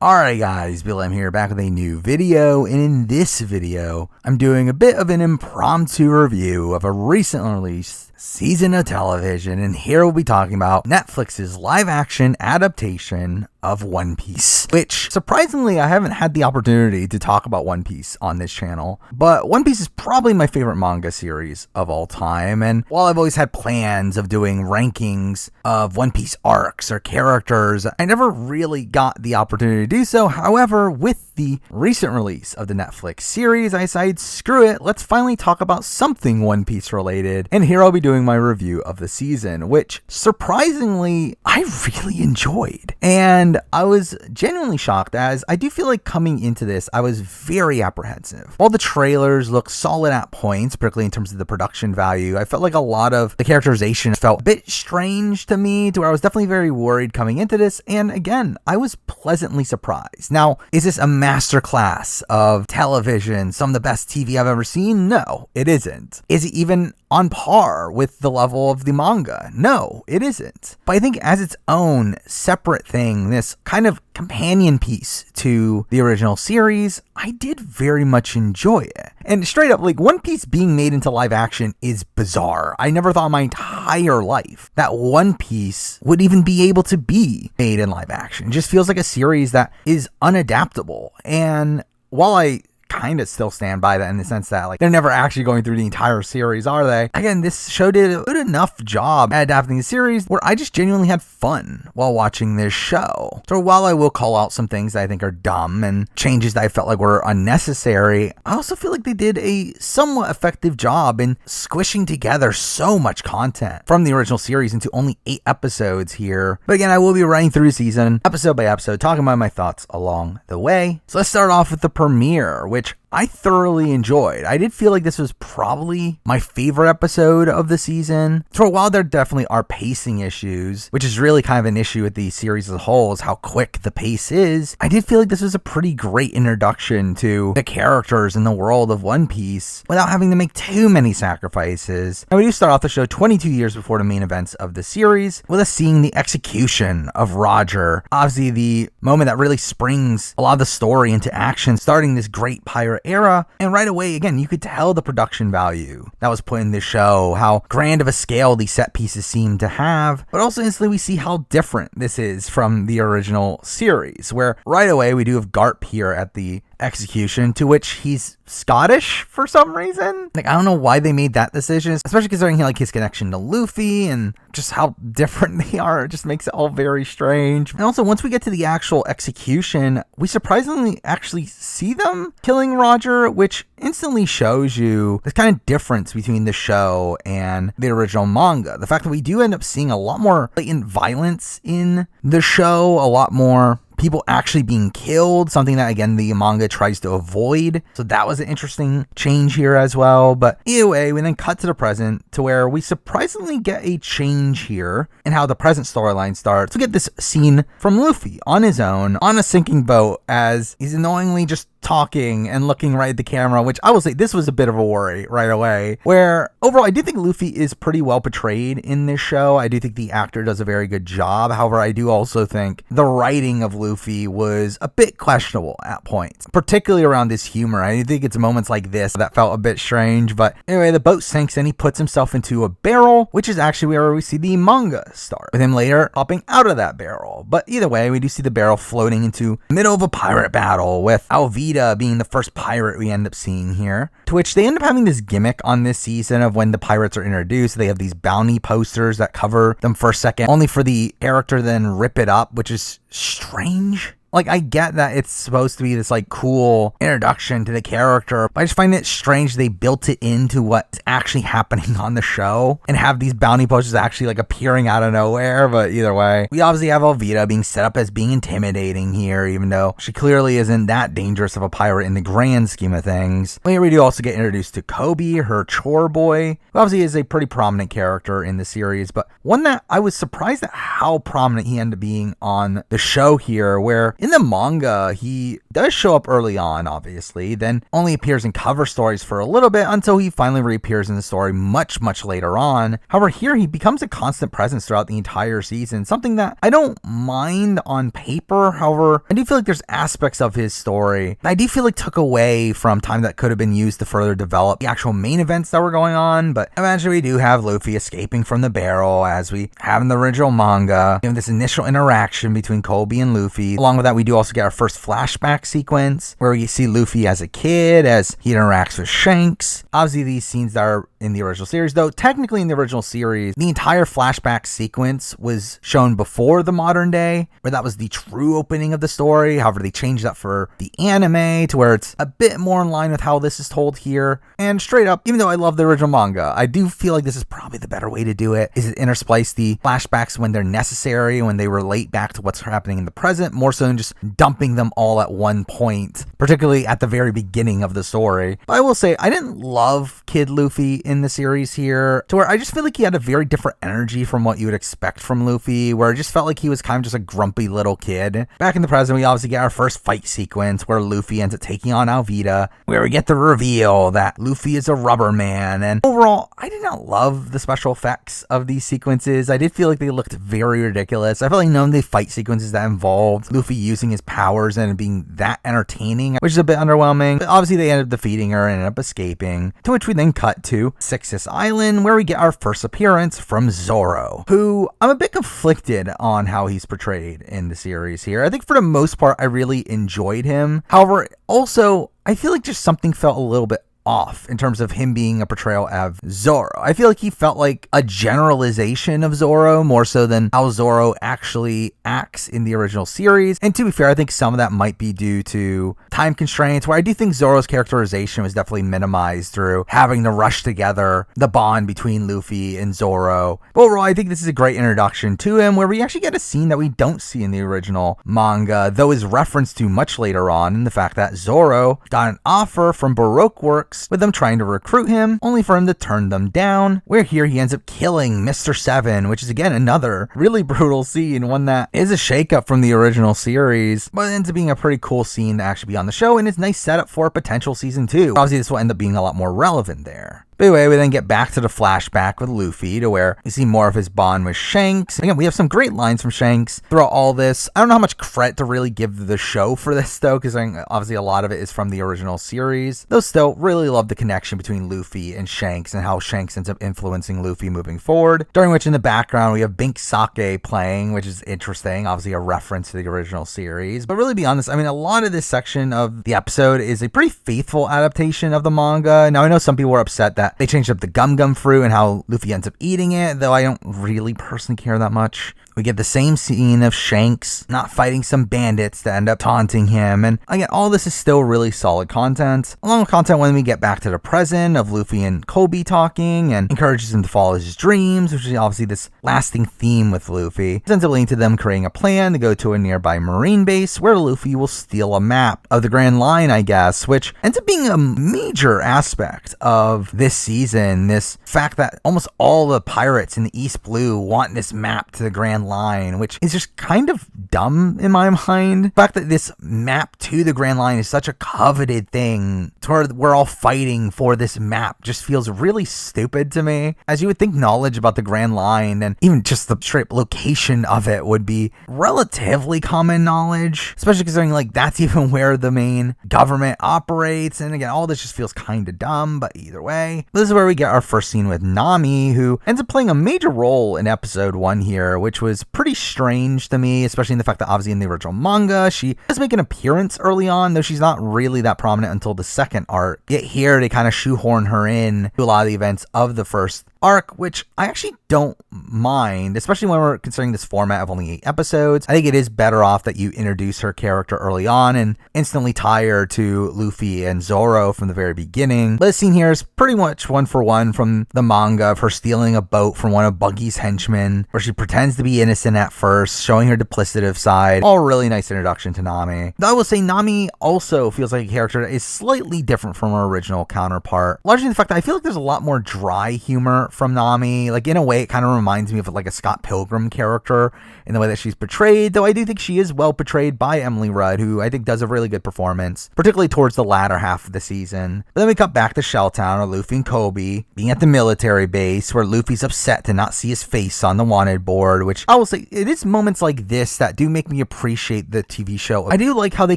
Alright guys, Bill M here, back with a new video, and in this video, I'm doing a bit of an impromptu review of a recently released season of television, and here we'll be talking about Netflix's live-action adaptation of One Piece, which, surprisingly, I haven't had the opportunity to talk about One Piece on this channel, but One Piece is probably my favorite manga series of all time, and while I've always had plans of doing rankings of One Piece arcs or characters, I never really got the opportunity to do so. However, with the recent release of the Netflix series, I decided, screw it, let's finally talk about something One Piece related, and here I'll be doing my review of the season, which, surprisingly, I really enjoyed, and I was genuinely shocked, as I do feel like coming into this, I was very apprehensive. While the trailers look solid at points, particularly in terms of the production value, I felt like a lot of the characterization felt a bit strange to me, to where I was definitely very worried coming into this, and again, I was pleasantly surprised. Now, is this a masterclass of television, some of the best TV I've ever seen? No, it isn't. Is it even on par with the level of the manga? No, it isn't. But I think as its own separate thing, this kind of companion piece to the original series, I did very much enjoy it. And straight up, like, One Piece being made into live action is bizarre. I never thought in my entire life that One Piece would even be able to be made in live action. It just feels like a series that is unadaptable. And while I kind of still stand by that in the sense that, like, they're never actually going through the entire series, are they? Again, this show did a good enough job at adapting the series where I just genuinely had fun while watching this show. So while I will call out some things that I think are dumb and changes that I felt like were unnecessary, I also feel like they did a somewhat effective job in squishing together so much content from the original series into only 8 episodes here. But again, I will be running through the season episode by episode, talking about my thoughts along the way. So let's start off with the premiere, which I thoroughly enjoyed. I did feel like this was probably my favorite episode of the season. For a while, there definitely are pacing issues, which is really kind of an issue with the series as a whole, is how quick the pace is. I did feel like this was a pretty great introduction to the characters in the world of One Piece without having to make too many sacrifices. And we do start off the show 22 years before the main events of the series, with us seeing the execution of Roger. Obviously, the moment that really springs a lot of the story into action, starting this great pirate era, and right away, again, you could tell the production value that was put in this show, how grand of a scale these set pieces seem to have, but also instantly we see how different this is from the original series, where right away we do have Garp here at the execution, to which he's Scottish for some reason. Like, I don't know why they made that decision, especially considering like his connection to Luffy and just how different they are. It just makes it all very strange. And also, once we get to the actual execution, we surprisingly actually see them killing Roger, which instantly shows you this kind of difference between the show and the original manga. The fact that we do end up seeing a lot more blatant violence in the show, a lot more people actually being killed, something that, again, the manga tries to avoid. So that was an interesting change here as well. But either way, we then cut to the present, to where we surprisingly get a change here in how the present storyline starts. We get this scene from Luffy on his own on a sinking boat, as he's annoyingly just talking and looking right at the camera, which I will say this was a bit of a worry right away, where overall I do think Luffy is pretty well portrayed in this show. I do think the actor does a very good job. However, I do also think the writing of Luffy was a bit questionable at points, particularly around this humor. I think it's moments like this that felt a bit strange. But anyway, the boat sinks and he puts himself into a barrel, which is actually where we see the manga start, with him later hopping out of that barrel. But either way, we do see the barrel floating into the middle of a pirate battle, with Alvida being the first pirate we end up seeing here, to which they end up having this gimmick on this season of when the pirates are introduced, they have these bounty posters that cover them for a second, only for the character to then rip it up, which is strange. Like, I get that it's supposed to be this, like, cool introduction to the character, but I just find it strange they built it into what's actually happening on the show and have these bounty posters actually, like, appearing out of nowhere. But either way, we obviously have Alvida being set up as being intimidating here, even though she clearly isn't that dangerous of a pirate in the grand scheme of things. But here we do also get introduced to Kobe, her chore boy, who obviously is a pretty prominent character in the series, but one that I was surprised at how prominent he ended up being on the show here, where in the manga, he does show up early on, obviously, then only appears in cover stories for a little bit until he finally reappears in the story much, much later on. However, here he becomes a constant presence throughout the entire season, something that I don't mind on paper. However, I do feel like there's aspects of his story that I do feel like took away from time that could have been used to further develop the actual main events that were going on. But eventually we do have Luffy escaping from the barrel, as we have in the original manga. This initial interaction between Kobe and Luffy. Along with that, we do also get our first flashback sequence where we see Luffy as a kid, as he interacts with Shanks. Obviously, these scenes that are in the original series, though technically in the original series, the entire flashback sequence was shown before the modern day, where that was the true opening of the story. However, they changed that for the anime to where it's a bit more in line with how this is told here. And straight up, even though I love the original manga, I do feel like this is probably the better way to do it, is to intersplice the flashbacks when they're necessary, when they relate back to what's happening in the present, more so than just dumping them all at one point, particularly at the very beginning of the story. But I will say, I didn't love Kid Luffy in the series here, to where I just feel like he had a very different energy from what you would expect from Luffy, where it just felt like he was kind of just a grumpy little kid. Back in the present, we obviously get our first fight sequence where Luffy ends up taking on Alvida, where we get the reveal that Luffy is a rubber man. And overall, I did not love the special effects of these sequences. I did feel like they looked very ridiculous. I felt like none of the fight sequences that involved Luffy using his powers and being that entertaining, which is a bit underwhelming. But obviously they ended up defeating her and ended up escaping, to which we then cut to Sixus Island, where we get our first appearance from Zoro, who I'm a bit conflicted on how he's portrayed in the series here. I think for the most part, I really enjoyed him. However, also, I feel like just something felt a little bit off in terms of him being a portrayal of Zoro. I feel like he felt like a generalization of Zoro more so than how Zoro actually acts in the original series. And to be fair, I think some of that might be due to time constraints, where I do think Zoro's characterization was definitely minimized through having to rush together the bond between Luffy and Zoro. But overall, I think this is a great introduction to him, where we actually get a scene that we don't see in the original manga, though is referenced to much later on, in the fact that Zoro got an offer from Baroque Works with them trying to recruit him, only for him to turn them down, where here he ends up killing Mr. Seven, which is again another really brutal scene, one that is a shakeup from the original series, but it ends up being a pretty cool scene to actually be on the show, and it's a nice setup for a potential season 2. Obviously, this will end up being a lot more relevant there. But anyway, we then get back to the flashback with Luffy, to where we see more of his bond with Shanks. Again, we have some great lines from Shanks throughout all this. I don't know how much credit to really give the show for this, though, because obviously a lot of it is from the original series. Though still, really love the connection between Luffy and Shanks and how Shanks ends up influencing Luffy moving forward. During which, in the background, we have Bink Sake playing, which is interesting. Obviously a reference to the original series. But really, to be honest, I mean, a lot of this section of the episode is a pretty faithful adaptation of the manga. Now, I know some people were upset that they changed up the gum gum fruit and how Luffy ends up eating it, though I don't really personally care that much. We get the same scene of Shanks not fighting some bandits that end up taunting him. And again, all this is still really solid content. Along with content when we get back to the present of Luffy and Kobe talking and encourages him to follow his dreams, which is obviously this lasting theme with Luffy. It ends up leading to them creating a plan to go to a nearby marine base where Luffy will steal a map of the Grand Line, I guess, which ends up being a major aspect of this season. This fact that almost all the pirates in the East Blue want this map to the Grand Line, which is just kind of dumb in my mind. The fact that this map to the Grand Line is such a coveted thing, to where we're all fighting for this map, just feels really stupid to me. As you would think knowledge about the Grand Line and even just the straight location of it would be relatively common knowledge, especially considering like that's even where the main government operates. And again, all this just feels kind of dumb, but either way. This is where we get our first scene with Nami, who ends up playing a major role in episode 1 here, which was pretty strange to me, especially in the fact that obviously in the original manga, she does make an appearance early on, though she's not really that prominent until the second arc. Yet here they kind of shoehorn her in to a lot of the events of the first arc, which I actually don't mind, especially when we're considering this format of only 8 episodes. I think it is better off that you introduce her character early on and instantly tie her to Luffy and Zoro from the very beginning. But this scene here is pretty much one for one from the manga of her stealing a boat from one of Buggy's henchmen, where she pretends to be innocent at first, showing her duplicative side. All really nice introduction to Nami. Though I will say Nami also feels like a character that is slightly different from her original counterpart, largely the fact that I feel like there's a lot more dry humor different from Nami. Like, in a way, it kind of reminds me of like a Scott Pilgrim character in the way that she's portrayed, though I do think she is well portrayed by Emily Rudd, who I think does a really good performance, particularly towards the latter half of the season. But then we cut back to Shelltown, where Luffy and Kobe being at the military base, where Luffy's upset to not see his face on the wanted board, which I will say, it is moments like this that do make me appreciate the TV show. I do like how they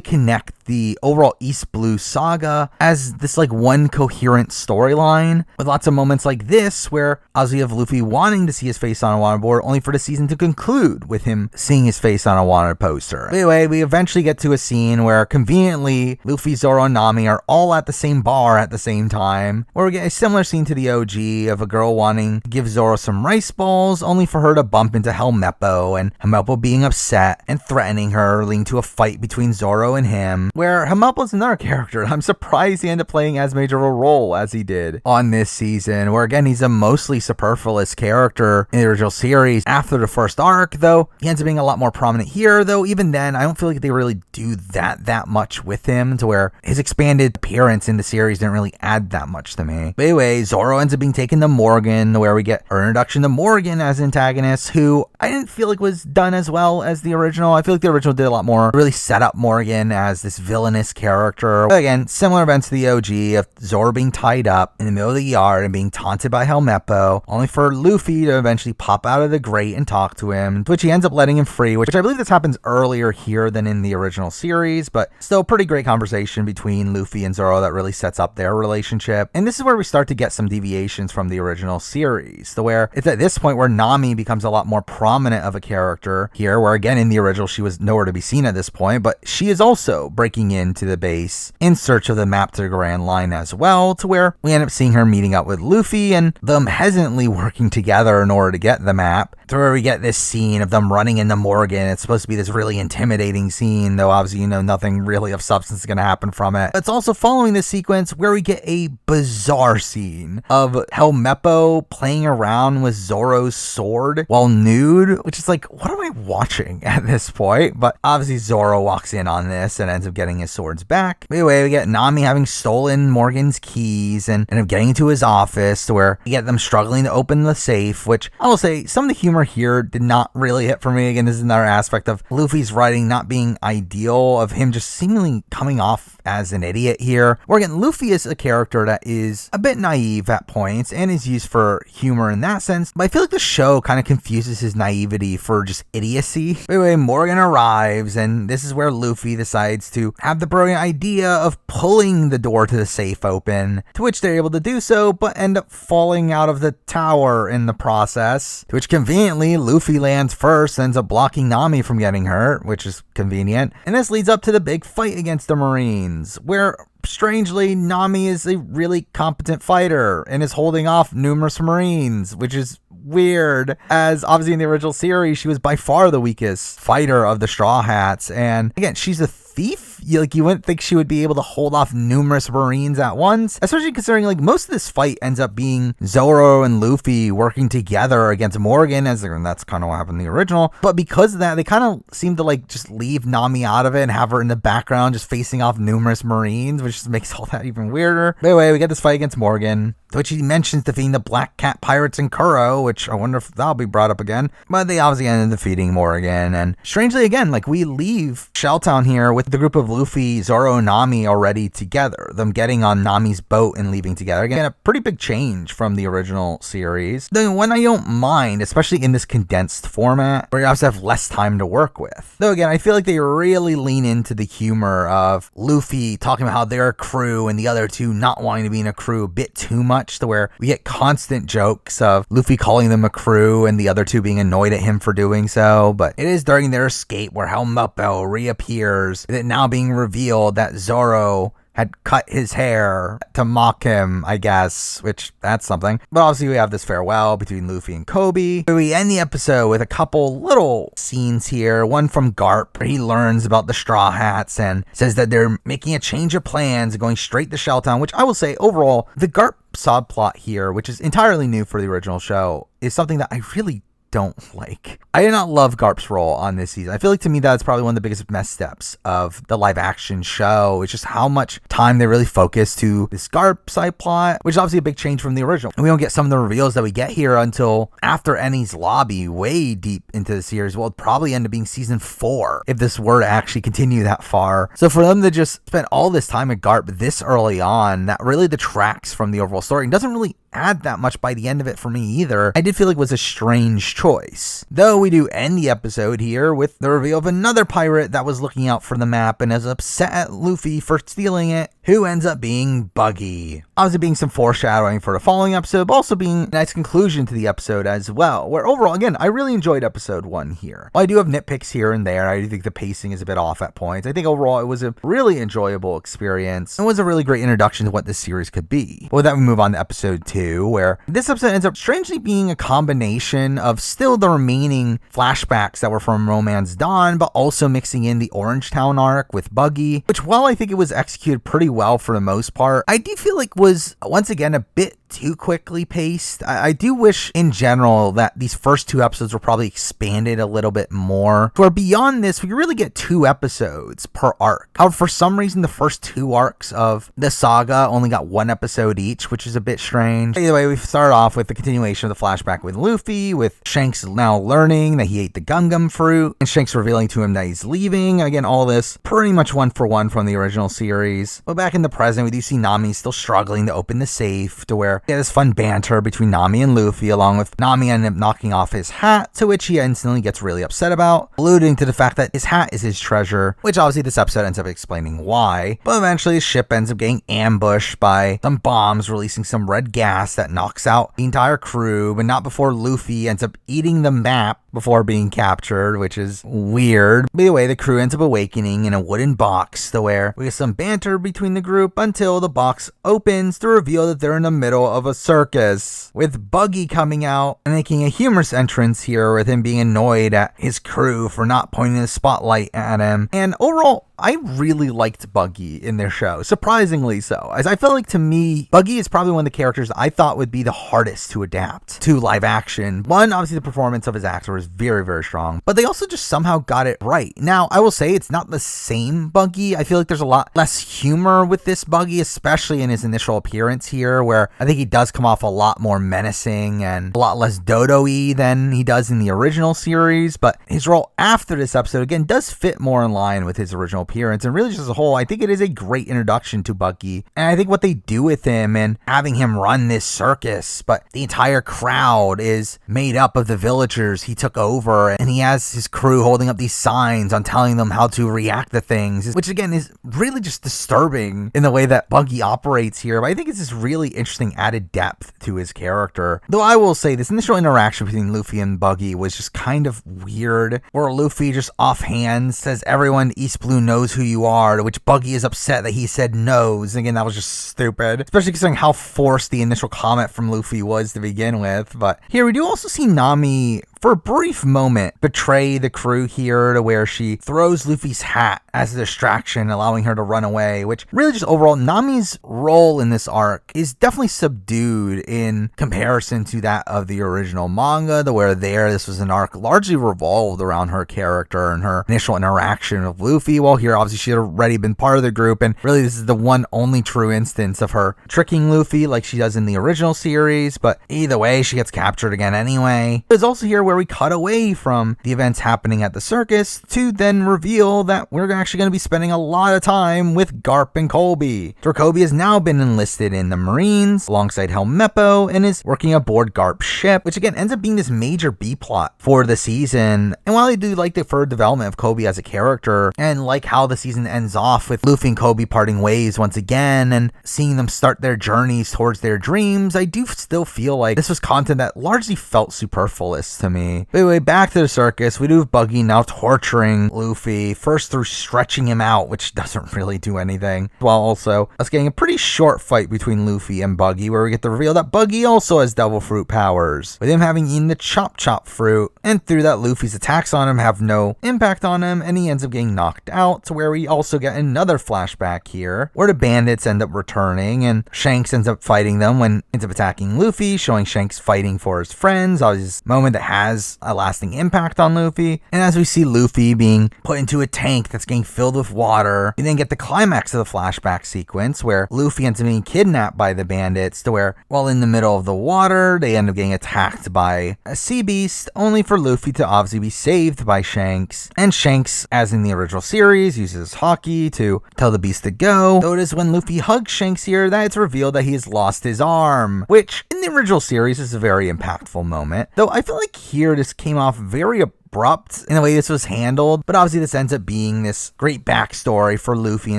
connect the overall East Blue saga as this like one coherent storyline, with lots of moments like this where obviously you have Luffy wanting to see his face on a wanted board, only for the season to conclude with him seeing his face on a wanted poster. Anyway, we eventually get to a scene where conveniently Luffy, Zoro, and Nami are all at the same bar at the same time, where we get a similar scene to the OG of a girl wanting to give Zoro some rice balls, only for her to bump into Helmeppo, and Helmeppo being upset and threatening her, leading to a fight between Zoro and him, where Helmeppo's another character I'm surprised he ended up playing as major of a role as he did on this season, where again he's a mostly superfluous character in the original series after the first arc, though he ends up being a lot more prominent here, though even then I don't feel like they really do that much with him, to where his expanded appearance in the series didn't really add that much to me. But anyway, Zoro ends up being taken to Morgan, where we get our introduction to Morgan as antagonist, who I didn't feel like was done as well as the original. I feel like the original did a lot more, really set up Morgan as this villainous character. But again, similar events to the OG of Zoro being tied up in the middle of the yard and being taunted by Helmeppo, only for Luffy to eventually pop out of the grate and talk to him, to which he ends up letting him free, which I believe this happens earlier here than in the original series, but still a pretty great conversation between Luffy and Zoro that really sets up their relationship. And this is where we start to get some deviations from the original series, to where it's at this point where Nami becomes a lot more prominent of a character here, where again in the original she was nowhere to be seen at this point, but she is also breaking into the base in search of the map to the Grand Line as well, to where we end up seeing her meeting up with Luffy and them hesitantly working together in order to get the map, to where we get this scene of them running into Morgan. It's supposed to be this really intimidating scene, though obviously you know nothing really of substance is going to happen from it. It's also following this sequence where we get a bizarre scene of Helmeppo playing around with Zoro's sword while nude, which is like, what am I watching at this point? But obviously Zoro walks in on this and ends up getting his swords back. Anyway, we get Nami having stolen Morgan's keys and end up getting into his office, to where we get them struggling to open the safe, which I will say some of the humor here did not really hit for me. Again, this is another aspect of Luffy's writing not being ideal, of him just seemingly coming off as an idiot here. Where again, Luffy is a character that is a bit naive at points and is used for humor in that sense, but I feel like the show kind of confuses his naivety for just idiocy. Anyway, Morgan arrives, and this is where Luffy decides to have the brilliant idea of pulling the door to the safe open, to which they're able to do so, but end up falling out of the tower in the process, to which conveniently Luffy lands first, ends up blocking Nami from getting hurt, which is convenient, and this leads up to the big fight against the Marines, where strangely Nami is a really competent fighter and is holding off numerous Marines, which is weird, as obviously in the original series she was by far the weakest fighter of the Straw Hats, and again she's a thief. You wouldn't think she would be able to hold off numerous Marines at once, especially considering like most of this fight ends up being Zoro and Luffy working together against Morgan, and that's kind of what happened in the original. But because of that, they kind of seem to like just leave Nami out of it and have her in the background just facing off numerous Marines, which just makes all that even weirder. But anyway, we get this fight against Morgan, which he mentions defeating the Black Cat Pirates in Kuro, which I wonder if that'll be brought up again. But they obviously ended up defeating Morgan, and strangely again, like we leave Shelltown here with the group of Luffy, Zoro, and Nami already together, them getting on Nami's boat and leaving together. Again, a pretty big change from the original series. The one I don't mind, especially in this condensed format, where you also have less time to work with. Though again, I feel like they really lean into the humor of Luffy talking about how they're a crew and the other two not wanting to be in a crew a bit too much, to where we get constant jokes of Luffy calling them a crew and the other two being annoyed at him for doing so. But it is during their escape where Helmeppo reappears, that now being revealed that Zoro had cut his hair to mock him, I guess, which that's something. But obviously we have this farewell between Luffy and Kobe. We end the episode with a couple little scenes here. One from Garp, where he learns about the Straw Hats and says that they're making a change of plans and going straight to Shelltown, which I will say overall, the Garp subplot here, which is entirely new for the original show, is something that I really don't like. I did not love Garp's role on this season. I feel like to me that's probably one of the biggest missteps of the live action show. It's just how much time they really focus to this Garp side plot, which is obviously a big change from the original. And we don't get some of the reveals that we get here until after Ennie's lobby, way deep into the series. Well, it'd probably end up being season 4 if this were to actually continue that far. So for them to just spend all this time with Garp this early on, that really detracts from the overall story and doesn't really add that much by the end of it for me either. I did feel like it was a strange choice. Though we do end the episode here with the reveal of another pirate that was looking out for the map and is upset at Luffy for stealing it, who ends up being Buggy. Obviously being some foreshadowing for the following episode, but also being a nice conclusion to the episode as well, where overall, again, I really enjoyed episode 1 here. While I do have nitpicks here and there, I do think the pacing is a bit off at points. I think overall it was a really enjoyable experience and was a really great introduction to what this series could be. But with that, we move on to episode 2, where this episode ends up strangely being a combination of still the remaining flashbacks that were from Romance Dawn, but also mixing in the Orangetown arc with Buggy, which while I think it was executed pretty well for the most part, I do feel like was once again a bit too quickly paced. I do wish in general that these first 2 episodes were probably expanded a little bit more, where beyond this we really get 2 episodes per arc. However, for some reason the first 2 arcs of the saga only got 1 episode each, which is a bit strange. Either way, we start off with the continuation of the flashback with Luffy, with Shanks now learning that he ate the gum fruit, and Shanks revealing to him that he's leaving. Again, all this pretty much 1 for 1 from the original series. But back in the present, we do see Nami still struggling to open the safe, to where this fun banter between Nami and Luffy, along with Nami ending up knocking off his hat, to which he instantly gets really upset about, alluding to the fact that his hat is his treasure, which obviously this episode ends up explaining why. But eventually his ship ends up getting ambushed by some bombs releasing some red gas that knocks out the entire crew, but not before Luffy ends up eating the map before being captured, which is weird. By the way, the crew ends up awakening in a wooden box, to where we get some banter between the group until the box opens to reveal that they're in the middle of a circus, with Buggy coming out and making a humorous entrance here, with him being annoyed at his crew for not pointing the spotlight at him. And overall, I really liked Buggy in their show, surprisingly so, as I felt like, to me, Buggy is probably one of the characters I thought would be the hardest to adapt to live action. One, obviously the performance of his actor was very, very strong, but they also just somehow got it right. Now, I will say it's not the same Buggy. I feel like there's a lot less humor with this Buggy, especially in his initial appearance here, where I think he does come off a lot more menacing and a lot less Dodo-y than he does in the original series, but his role after this episode, again, does fit more in line with his original appearance, and really just as a whole, I think it is a great introduction to Buggy, and I think what they do with him and having him run this circus, but the entire crowd is made up of the villagers he took over, and he has his crew holding up these signs on telling them how to react to things, which again is really just disturbing in the way that Buggy operates here, but I think it's this really interesting added depth to his character. Though I will say this initial interaction between Luffy and Buggy was just kind of weird, where Luffy just offhand says everyone East Blue knows who you are, to which Buggy is upset that he said knows. Again, that was just stupid, especially considering how forced the initial comment from Luffy was to begin with. But here we do also see Nami, for a brief moment, betray the crew here, to where she throws Luffy's hat as a distraction, allowing her to run away, which really just overall, Nami's role in this arc is definitely subdued in comparison to that of the original manga, to where this was an arc largely revolved around her character and her initial interaction with Luffy, while here obviously she had already been part of the group, and really this is the one only true instance of her tricking Luffy like she does in the original series, but either way, she gets captured again anyway. There's also here where we cut away from the events happening at the circus to then reveal that we're actually going to be spending a lot of time with Garp and Colby. Colby has now been enlisted in the Marines alongside Helmeppo and is working aboard Garp's ship, which again ends up being this major B-plot for the season. And while I do like the further development of Colby as a character, and like how the season ends off with Luffy and Colby parting ways once again and seeing them start their journeys towards their dreams, I do still feel like this was content that largely felt superfluous to me. But anyway, back to the circus, we do have Buggy now torturing Luffy, first through stretching him out, which doesn't really do anything, while also us getting a pretty short fight between Luffy and Buggy, where we get the reveal that Buggy also has devil fruit powers, with him having eaten the chop fruit, and through that Luffy's attacks on him have no impact on him, and he ends up getting knocked out, to where we also get another flashback here, where the bandits end up returning, and Shanks ends up fighting them when ends up attacking Luffy, showing Shanks fighting for his friends. Always this moment that has a lasting impact on Luffy. And as we see Luffy being put into a tank that's getting filled with water, we then get the climax of the flashback sequence where Luffy ends up being kidnapped by the bandits, to where while in the middle of the water, they end up getting attacked by a sea beast, only for Luffy to obviously be saved by Shanks. And Shanks, as in the original series, uses Haki to tell the beast to go. Though it is when Luffy hugs Shanks here that it's revealed that he has lost his arm, which in the original series is a very impactful moment. Though I feel like here this came off very abrupt in the way this was handled, but obviously this ends up being this great backstory for Luffy and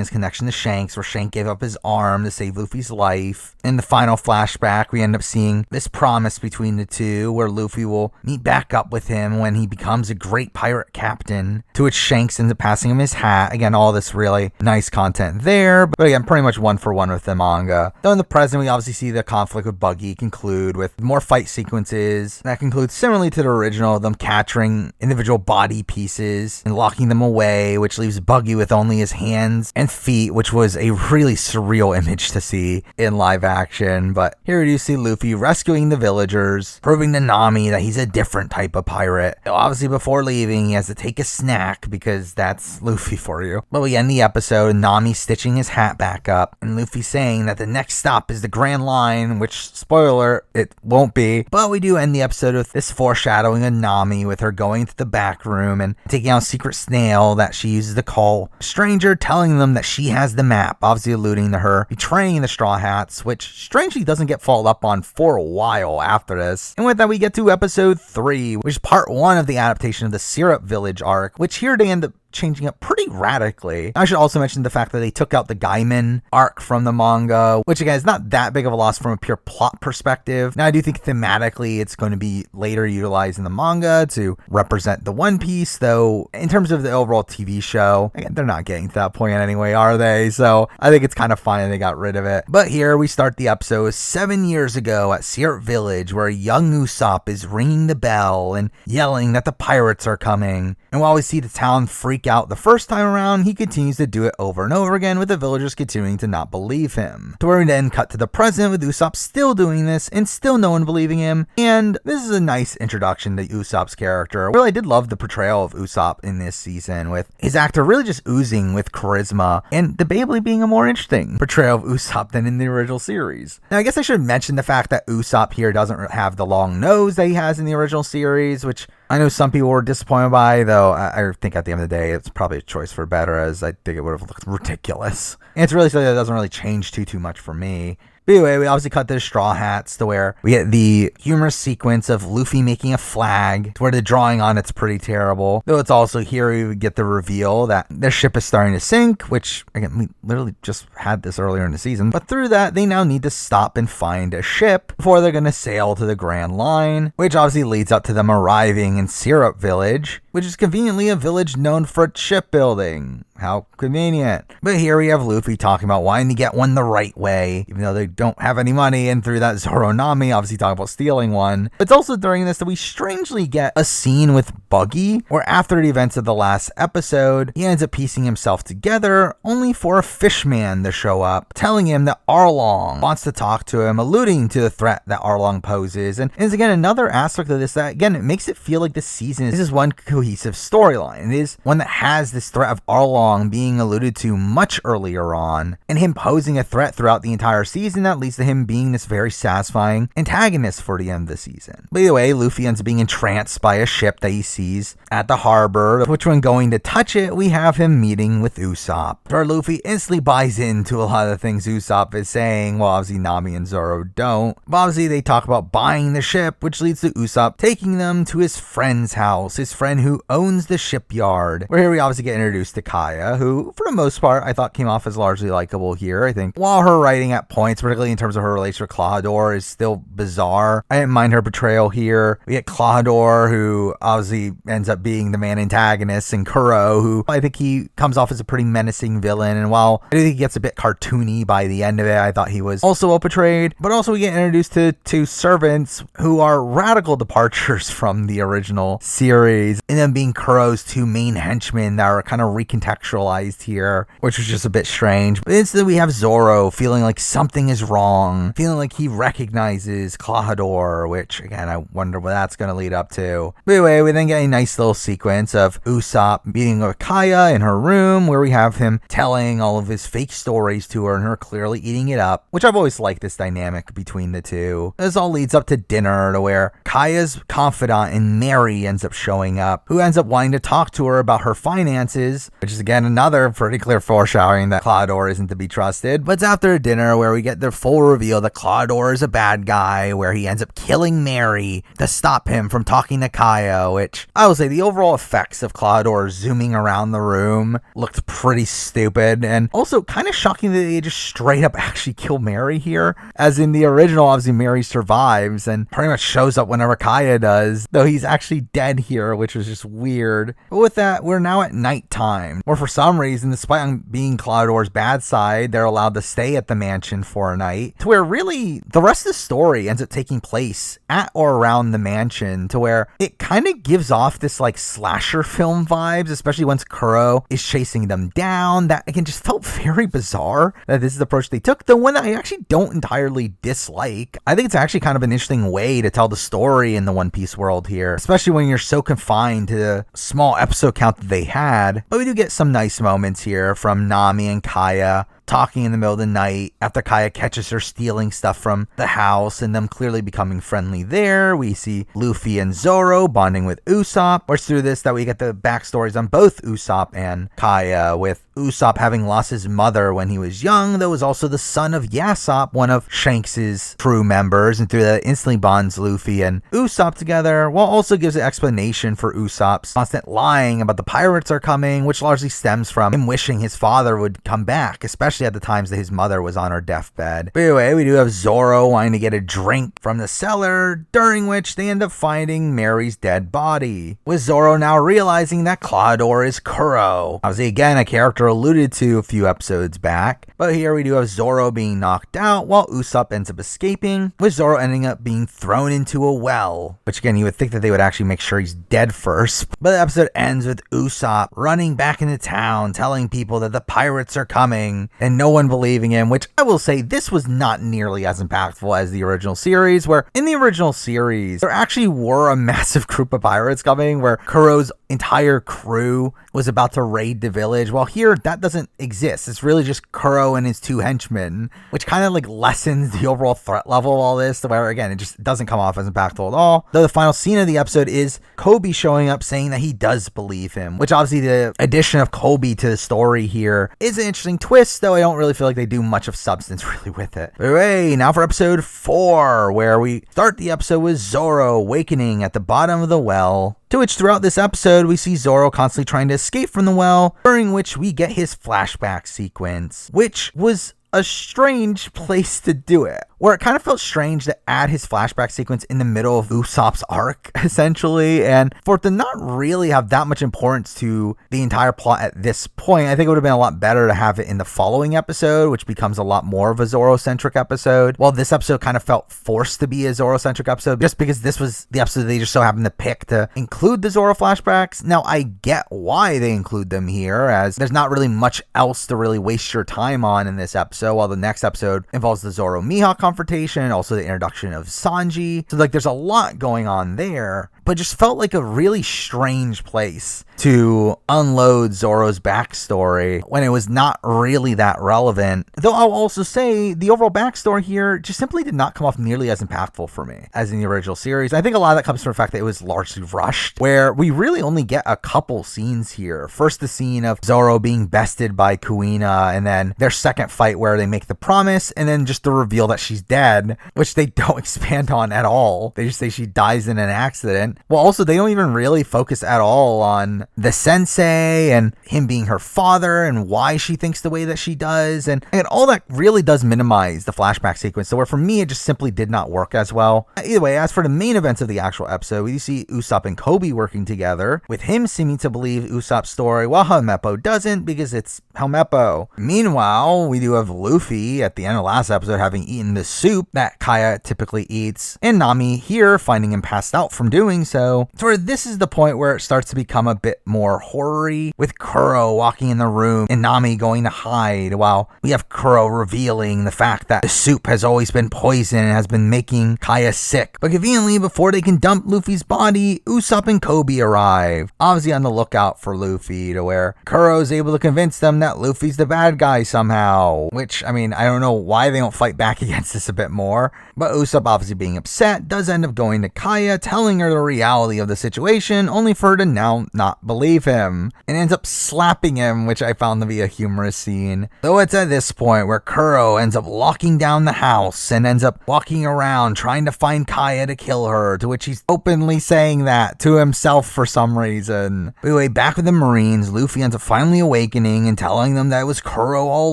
his connection to Shanks, where Shank gave up his arm to save Luffy's life. In the final flashback, we end up seeing this promise between the two, where Luffy will meet back up with him when he becomes a great pirate captain, to which Shanks ends up passing him his hat. Again, all this really nice content there, but again, pretty much one for one with the manga. Though in the present, we obviously see the conflict with Buggy conclude with more fight sequences that conclude similarly to the original, them capturing individual body pieces and locking them away, which leaves Buggy with only his hands and feet, which was a really surreal image to see in live action. But here we do see Luffy rescuing the villagers, proving to Nami that he's a different type of pirate. Obviously, before leaving, he has to take a snack because that's Luffy for you. But we end the episode, Nami stitching his hat back up, and Luffy saying that the next stop is the Grand Line, which, spoiler, it won't be. But we do end the episode with this foreshadowing of Nami, with her going to the back room and taking out a secret snail that she uses to call a stranger, telling them that she has the map, obviously alluding to her betraying the Straw Hats, which strangely doesn't get followed up on for a while after this. And with that, we get to episode 3, which is part 1 of the adaptation of the Syrup Village arc, which here they end up changing up pretty radically. I should also mention the fact that they took out the Gaiman arc from the manga, which again is not that big of a loss from a pure plot perspective. Now I do think thematically it's going to be later utilized in the manga to represent the One Piece, though in terms of the overall TV show, again, they're not getting to that point anyway, are they? So I think it's kind of fine they got rid of it. But here we start the episode 7 years ago at Syrup Village, where young Usopp is ringing the bell and yelling that the pirates are coming. And while we see the town freak out the first time around, he continues to do it over and over again, with the villagers continuing to not believe him. To where we then cut to the present, with Usopp still doing this and still no one believing him. And this is a nice introduction to Usopp's character. Well, I did love the portrayal of Usopp in this season, with his actor really just oozing with charisma and debatably being a more interesting portrayal of Usopp than in the original series. Now I guess I should mention the fact that Usopp here doesn't have the long nose that he has in the original series, which I know some people were disappointed by, though I think at the end of the day, it's probably a choice for better, as I think it would have looked ridiculous. And it's really something that doesn't really change too much for me. But anyway, we obviously cut to the Straw Hats, to where we get the humorous sequence of Luffy making a flag, to where the drawing on it's pretty terrible. Though it's also here we get the reveal that their ship is starting to sink, which, again, we literally just had this earlier in the season. But through that, they now need to stop and find a ship before they're going to sail to the Grand Line, which obviously leads up to them arriving in Syrup Village, which is conveniently a village known for its shipbuilding. How convenient. But here we have Luffy talking about wanting to get one the right way, even though they don't have any money, and through that Zoro and Nami obviously talking about stealing one. It's also during this that we strangely get a scene with Buggy, where after the events of the last episode, he ends up piecing himself together, only for a fishman to show up, telling him that Arlong wants to talk to him, alluding to the threat that Arlong poses. And is again another aspect of this that, again, it makes it feel like this season is one cohesive storyline. It is one that has this threat of Arlong being alluded to much earlier on, and him posing a threat throughout the entire season that leads to him being this very satisfying antagonist for the end of the season. By the way, Luffy ends up being entranced by a ship that he sees at the harbor, which when going to touch it, we have him meeting with Usopp, where Luffy instantly buys into a lot of the things Usopp is saying, while obviously Nami and Zoro don't. But obviously they talk about buying the ship, which leads to Usopp taking them to his friend's house, his friend who owns the shipyard, where here we obviously get introduced to Kaya, who, for the most part, I thought came off as largely likable here. I think while her writing at points, particularly in terms of her relation with Clawdor, is still bizarre, I didn't mind her portrayal here. We get Clawdor, who obviously ends up being the main antagonist, and Kuro, who I think he comes off as a pretty menacing villain, and while I do think he gets a bit cartoony by the end of it, I thought he was also well portrayed. But also we get introduced to two servants who are radical departures from the original series, and them being Kuro's two main henchmen that are kind of recontextualized sexualized here, which was just a bit strange. But instantly we have Zoro feeling like something is wrong, feeling like he recognizes Klahadore, which again, I wonder what that's going to lead up to. But anyway, we then get a nice little sequence of Usopp meeting with Kaya in her room, where we have him telling all of his fake stories to her and her clearly eating it up, which I've always liked this dynamic between the two. This all leads up to dinner, to where Kaya's confidant and Mary ends up showing up, who ends up wanting to talk to her about her finances, which is again another pretty clear foreshadowing that Klahadore isn't to be trusted. But it's after dinner where we get the full reveal that Klahadore is a bad guy, where he ends up killing Mary to stop him from talking to Kaya, which I will say the overall effects of Klahadore zooming around the room looked pretty stupid, and also kind of shocking that they just straight up actually kill Mary here. As in the original, obviously Mary survives and pretty much shows up whenever Kaya does, though he's actually dead here, which was just weird. But with that, we're now at nighttime, where for some reason, despite being Klahadore's bad side, they're allowed to stay at the mansion for a night, to where really the rest of the story ends up taking place at or around the mansion, to where it kind of gives off this like slasher film vibes, especially once Kuro is chasing them down. That again just felt very bizarre that this is the approach they took, though one that I actually don't entirely dislike. I think it's actually kind of an interesting way to tell the story in the One Piece world here, especially when you're so confined to the small episode count that they had. But we do get some nice moments here from Nami and Kaya talking in the middle of the night after Kaya catches her stealing stuff from the house and them clearly becoming friendly there. We see Luffy and Zoro bonding with Usopp. It's through this that we get the backstories on both Usopp and Kaya, with Usopp having lost his mother when he was young, though was also the son of Yasopp, one of Shanks' crew members, and through that instantly bonds Luffy and Usopp together, while also gives an explanation for Usopp's constant lying about the pirates are coming, which largely stems from him wishing his father would come back, especially at the times that his mother was on her deathbed. But anyway, we do have Zoro wanting to get a drink from the cellar, during which they end up finding Mary's dead body, with Zoro now realizing that Klahadore is Kuro. Obviously, again, a character alluded to a few episodes back, but here we do have Zoro being knocked out while Usopp ends up escaping, with Zoro ending up being thrown into a well, which again, you would think that they would actually make sure he's dead first. But the episode ends with Usopp running back into town, telling people that the pirates are coming, and no one believing him, which I will say this was not nearly as impactful as the original series, where in the original series, there actually were a massive group of pirates coming, where Kuro's entire crew was about to raid the village, while here that doesn't exist. It's really just Kuro and his two henchmen, which kind of like lessens the overall threat level of all this, to where again, it just doesn't come off as impactful at all. Though the final scene of the episode is Kobe showing up saying that he does believe him, which obviously the addition of Kobe to the story here is an interesting twist, though I don't really feel like they do much of substance really with it. But anyway, now for episode 4, where we start the episode with Zoro awakening at the bottom of the well, to which throughout this episode we see Zoro constantly trying to escape from the well, during which we get his flashback sequence, which was a strange place to do it, where it kind of felt strange to add his flashback sequence in the middle of Usopp's arc, essentially, and for it to not really have that much importance to the entire plot at this point. I think it would have been a lot better to have it in the following episode, which becomes a lot more of a Zoro-centric episode, while this episode kind of felt forced to be a Zoro-centric episode, just because this was the episode they just so happened to pick to include the Zoro flashbacks. Now, I get why they include them here, as there's not really much else to really waste your time on in this episode, while the next episode involves the Zoro Mihawk confrontation, also the introduction of Sanji. So like there's a lot going on there, but just felt like a really strange place to unload Zoro's backstory when it was not really that relevant. Though I'll also say the overall backstory here just simply did not come off nearly as impactful for me as in the original series. I think a lot of that comes from the fact that it was largely rushed, where we really only get a couple scenes here. First, the scene of Zoro being bested by Kuina, and then their second fight where they make the promise, and then just the reveal that she's dead, which they don't expand on at all. They just say she dies in an accident. Well, also, they don't even really focus at all on the sensei and him being her father and why she thinks the way that she does. And all that really does minimize the flashback sequence. So where for me, it just simply did not work as well. Either way, as for the main events of the actual episode, we see Usopp and Kobe working together, with him seeming to believe Usopp's story, while Helmeppo doesn't, because it's Helmeppo. Meanwhile, we do have Luffy at the end of last episode having eaten the soup that Kaya typically eats, and Nami here finding him passed out from doing so. So this is the point where it starts to become a bit more horror-y, with Kuro walking in the room and Nami going to hide, while we have Kuro revealing the fact that the soup has always been poison and has been making Kaya sick. But conveniently, before they can dump Luffy's body, Usopp and Kobe arrive, obviously on the lookout for Luffy, to where Kuro is able to convince them that Luffy's the bad guy somehow, which, I mean, I don't know why they don't fight back against this a bit more, but Usopp, obviously being upset, does end up going to Kaya, telling her the reality of the situation, only for her to now not believe him, and ends up slapping him, which I found to be a humorous scene. Though it's at this point where Kuro ends up locking down the house and ends up walking around trying to find Kaya to kill her, to which he's openly saying that to himself for some reason. But anyway, back with the Marines, Luffy ends up finally awakening and telling them that it was Kuro all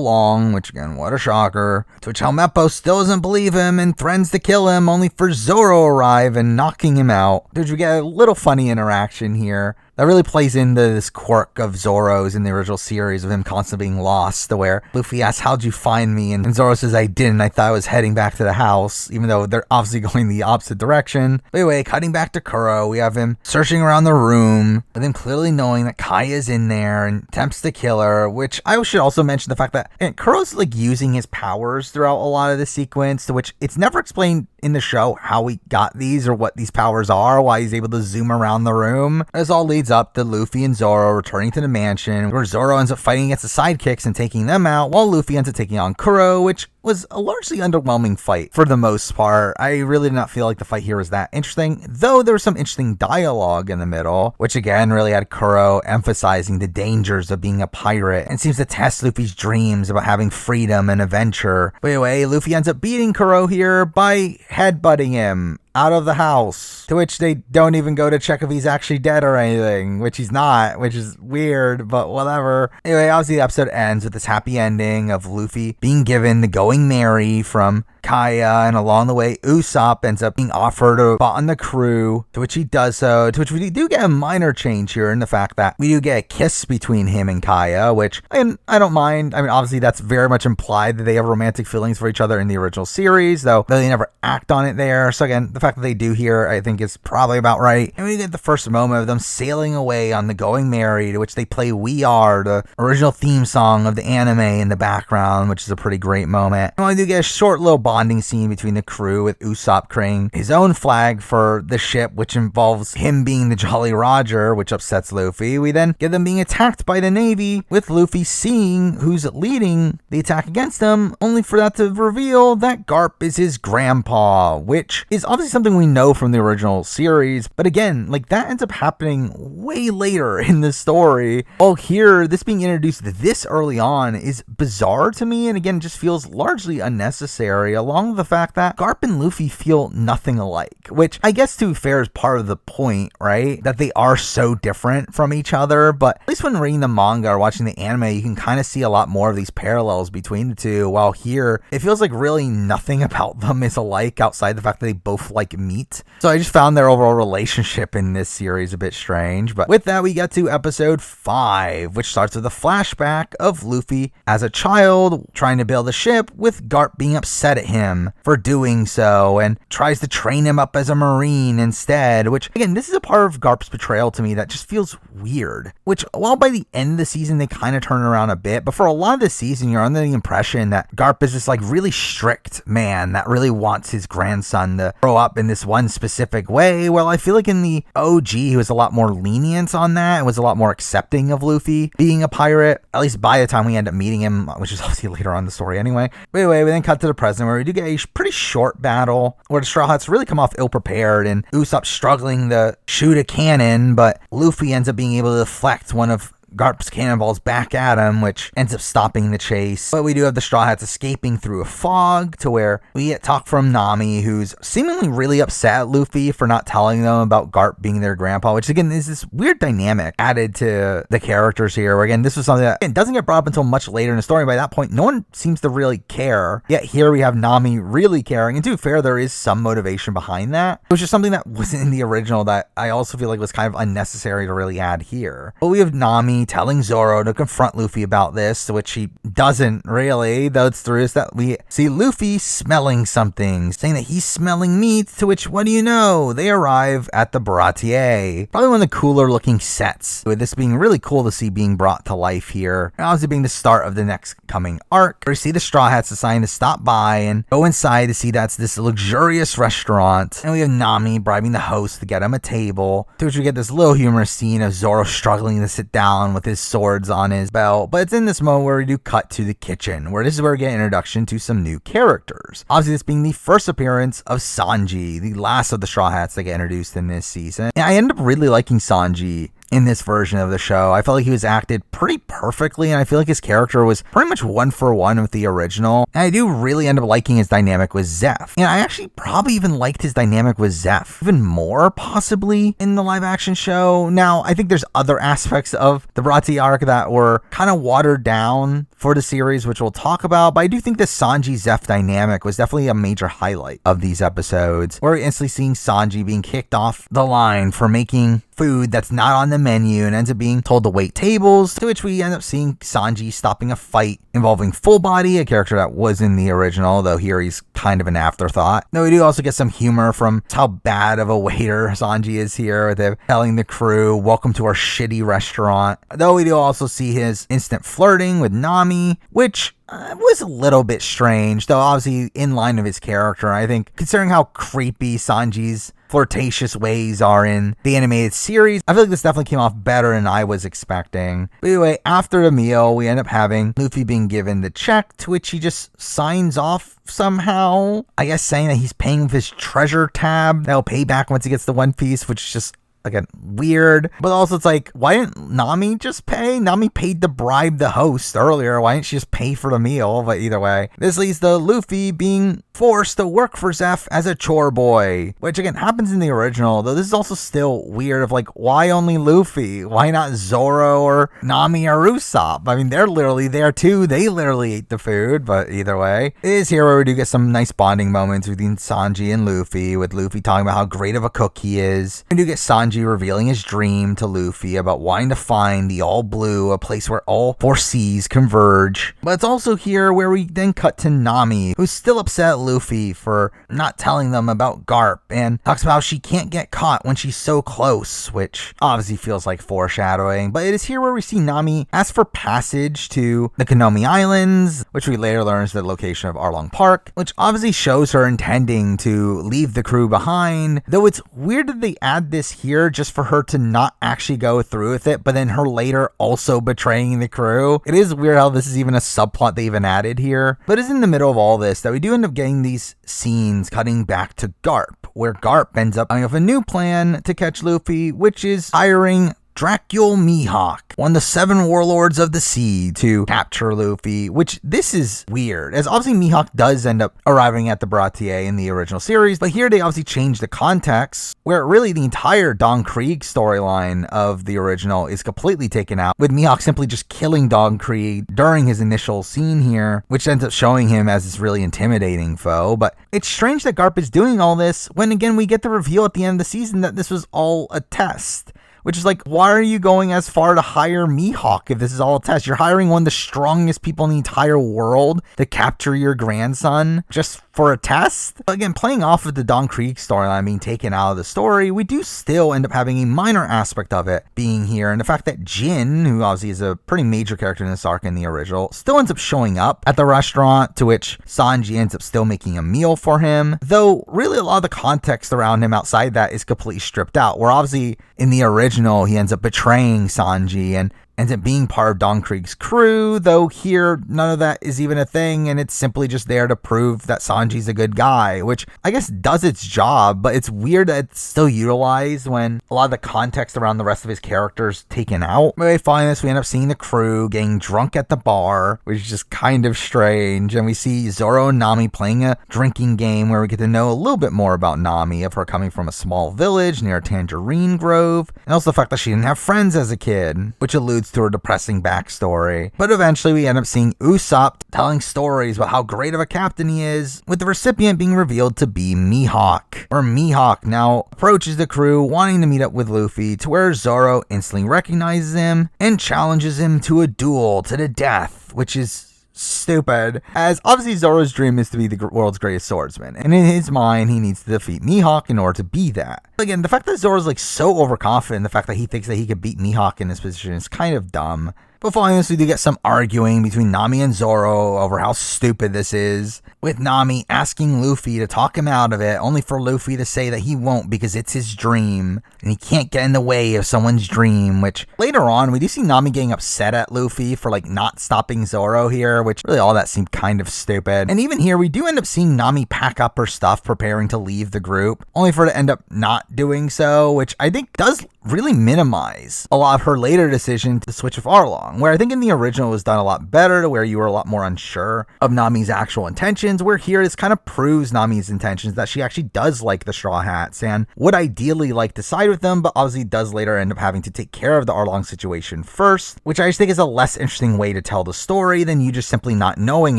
along, which again, what a shocker. To which Helmeppo still doesn't believe him and threatens to kill him, only for Zoro to arrive and knocking him out. Did we get a little funny interaction here that really plays into this quirk of Zoro's in the original series of him constantly being lost, to where Luffy asks, "How'd you find me?" And Zoro says, "I didn't. I thought I was heading back to the house," even though they're obviously going the opposite direction. But anyway, cutting back to Kuro, we have him searching around the room, with him clearly knowing that Kaya's in there and attempts to kill her, which I should also mention the fact that Kuro's like using his powers throughout a lot of the sequence, to which it's never explained in the show how he got these or what these powers are, why he's able to zoom around the room. This all leads up to Luffy and Zoro returning to the mansion, where Zoro ends up fighting against the sidekicks and taking them out, while Luffy ends up taking on Kuro, which was a largely underwhelming fight for the most part. I really did not feel like the fight here was that interesting, though there was some interesting dialogue in the middle, which again really had Kuro emphasizing the dangers of being a pirate and seems to test Luffy's dreams about having freedom and adventure. But anyway, Luffy ends up beating Kuro here by headbutting him out of the house, to which they don't even go to check if he's actually dead or anything, which he's not, which is weird, but whatever. Anyway, obviously the episode ends with this happy ending of Luffy being given the Going Merry from Kaya, and along the way Usopp ends up being offered a spot on the crew, to which he does so, to which we do get a minor change here in the fact that we do get a kiss between him and Kaya, which I don't mind. I mean, obviously that's very much implied that they have romantic feelings for each other in the original series, though they never act on it there. So again, the fact that they do here, I think, is probably about right. And we get the first moment of them sailing away on the Going Merry, to which they play We Are, the original theme song of the anime, in the background, which is a pretty great moment. And we do get a short little bonding scene between the crew, with Usopp creating his own flag for the ship, which involves him being the Jolly Roger, which upsets Luffy. We then get them being attacked by the Navy, with Luffy seeing who's leading the attack against them, only for that to reveal that Garp is his grandpa, which is obviously something we know from the original series, but again, like, that ends up happening way later in the story. Well, here, this being introduced this early on is bizarre to me, and again, just feels largely unnecessary, along with the fact that Garp and Luffy feel nothing alike, which I guess, to be fair, is part of the point, right? That they are so different from each other, but at least when reading the manga or watching the anime, you can kind of see a lot more of these parallels between the two, while here, it feels like really nothing about them is alike outside the fact that they both like meat. So I just found their overall relationship in this series a bit strange. But with that, we get to episode 5, which starts with a flashback of Luffy as a child trying to build a ship, with Garp being upset at him for doing so and tries to train him up as a marine instead, which again, this is a part of Garp's betrayal to me that just feels weird, which while by the end of the season they kind of turn around a bit, but for a lot of the season you're under the impression that Garp is this like really strict man that really wants his grandson to grow up in this one specific way. Well, I feel like in the OG he was a lot more lenient on that and was a lot more accepting of Luffy being a pirate, at least by the time we end up meeting him, which is obviously later on in the story anyway. But anyway, we then cut to the present where we do get a pretty short battle where the Straw Hats really come off ill-prepared and Usopp struggling to shoot a cannon, but Luffy ends up being able to deflect one of Garp's cannonballs back at him, which ends up stopping the chase. But we do have the Straw Hats escaping through a fog, to where we get talk from Nami, who's seemingly really upset at Luffy for not telling them about Garp being their grandpa, which again is this weird dynamic added to the characters here, where again, this was something that again, doesn't get brought up until much later in the story. By that point, no one seems to really care. Yet here we have Nami really caring, and to be fair, there is some motivation behind that, which is something that wasn't in the original that I also feel like was kind of unnecessary to really add here. But we have Nami Nami telling Zoro to confront Luffy about this, which he doesn't really, though it's through is that we see Luffy smelling something, saying that he's smelling meat, to which, what do you know, they arrive at the Baratier. Probably one of the cooler looking sets, with this being really cool to see being brought to life here, and obviously being the start of the next coming arc, where we see the Straw Hats deciding to stop by and go inside to see that's this luxurious restaurant, and we have Nami bribing the host to get him a table, to which we get this little humorous scene of Zoro struggling to sit down with his swords on his belt. But it's in this moment where we do cut to the kitchen, where this is where we get introduction to some new characters. Obviously, this being the first appearance of Sanji, the last of the Straw Hats that get introduced in this season. And I end up really liking Sanji in this version of the show. I felt like he was acted pretty perfectly, and I feel like his character was pretty much one for one with the original. And I do really end up liking his dynamic with Zeph. And I actually probably even liked his dynamic with Zeph even more, possibly, in the live action show. Now, I think there's other aspects of the Baratie arc that were kind of watered down for the series, which we'll talk about, but I do think the Sanji-Zeph dynamic was definitely a major highlight of these episodes, where we're instantly seeing Sanji being kicked off the line for making food that's not on the menu and ends up being told to wait tables, to which we end up seeing Sanji stopping a fight involving Full Body, a character that was in the original, though here he's kind of an afterthought. Though we do also get some humor from how bad of a waiter Sanji is here, with him telling the crew, welcome to our shitty restaurant. Though we do also see his instant flirting with Nami, which was a little bit strange, though obviously in line of his character. I think considering how creepy Sanji's flirtatious ways are in the animated series, I feel like this definitely came off better than I was expecting. But anyway, after the meal, we end up having Luffy being given the check, to which he just signs off somehow, I guess saying that he's paying with his treasure tab that'll pay back once he gets the One Piece, which is just again, weird. But also it's like, why didn't Nami just pay? Nami paid to bribe the host earlier. Why didn't she just pay for the meal? But either way, this leads to Luffy being forced to work for Zeph as a chore boy, which again happens in the original, though this is also still weird of like, why only Luffy? Why not Zoro or Nami or Usopp? I mean, they're literally there too. They literally ate the food, but either way, it is here where we do get some nice bonding moments between Sanji and Luffy, with Luffy talking about how great of a cook he is. We do get Sanji revealing his dream to Luffy about wanting to find the All Blue, a place where all four seas converge. But it's also here where we then cut to Nami, who's still upset at Luffy for not telling them about Garp, and talks about how she can't get caught when she's so close, which obviously feels like foreshadowing. But it is here where we see Nami ask for passage to the Konomi Islands, which we later learn is the location of Arlong Park, which obviously shows her intending to leave the crew behind, though it's weird that they add this here just for her to not actually go through with it, but then her later also betraying the crew. It is weird how this is even a subplot they even added here. But it's in the middle of all this that we do end up getting these scenes cutting back to Garp, where Garp ends up coming up with a new plan to catch Luffy, which is hiring Dracul Mihawk, one of the 7 warlords of the sea, to capture Luffy, which this is weird, as obviously Mihawk does end up arriving at the Baratier in the original series, but here they obviously changed the context, where really the entire Don Krieg storyline of the original is completely taken out, with Mihawk simply just killing Don Krieg during his initial scene here, which ends up showing him as this really intimidating foe. But it's strange that Garp is doing all this, when again we get the reveal at the end of the season that this was all a test. Which is like, why are you going as far to hire Mihawk if this is all a test? You're hiring one of the strongest people in the entire world to capture your grandson just for a test? Again, playing off of the Don Krieg storyline being taken out of the story, we do still end up having a minor aspect of it being here. And the fact that Jin, who obviously is a pretty major character in this arc in the original, still ends up showing up at the restaurant, to which Sanji ends up still making a meal for him. Though really a lot of the context around him outside that is completely stripped out, where obviously in the original he ends up betraying Sanji and ends up being part of Don Krieg's crew, though here none of that is even a thing, and it's simply just there to prove that Sanji's a good guy, which I guess does its job, but it's weird that it's still utilized when a lot of the context around the rest of his character's taken out. But following this, we end up seeing the crew getting drunk at the bar, which is just kind of strange, and we see Zoro and Nami playing a drinking game where we get to know a little bit more about Nami, of her coming from a small village near a tangerine grove, and also the fact that she didn't have friends as a kid, which alludes alludes to her depressing backstory. But eventually we end up seeing Usopp telling stories about how great of a captain he is, with the recipient being revealed to be Mihawk. Or Mihawk now approaches the crew wanting to meet up with Luffy, to where Zoro instantly recognizes him and challenges him to a duel to the death, which is stupid, as obviously Zoro's dream is to be the world's greatest swordsman, and in his mind he needs to defeat Mihawk in order to be that. Again, the fact that Zoro's like so overconfident, the fact that he thinks that he could beat Mihawk in this position is kind of dumb. But following this, we do get some arguing between Nami and Zoro over how stupid this is, with Nami asking Luffy to talk him out of it, only for Luffy to say that he won't because it's his dream, and he can't get in the way of someone's dream, which later on, we do see Nami getting upset at Luffy for like not stopping Zoro here, which really all that seemed kind of stupid. And even here, we do end up seeing Nami pack up her stuff, preparing to leave the group, only for her to end up not doing so, which I think does really minimize a lot of her later decision to switch with Arlong, where I think in the original it was done a lot better, to where you were a lot more unsure of Nami's actual intentions, where here this kind of proves Nami's intentions, that she actually does like the Straw Hats and would ideally like to side with them, but obviously does later end up having to take care of the Arlong situation first, which I just think is a less interesting way to tell the story than you just simply not knowing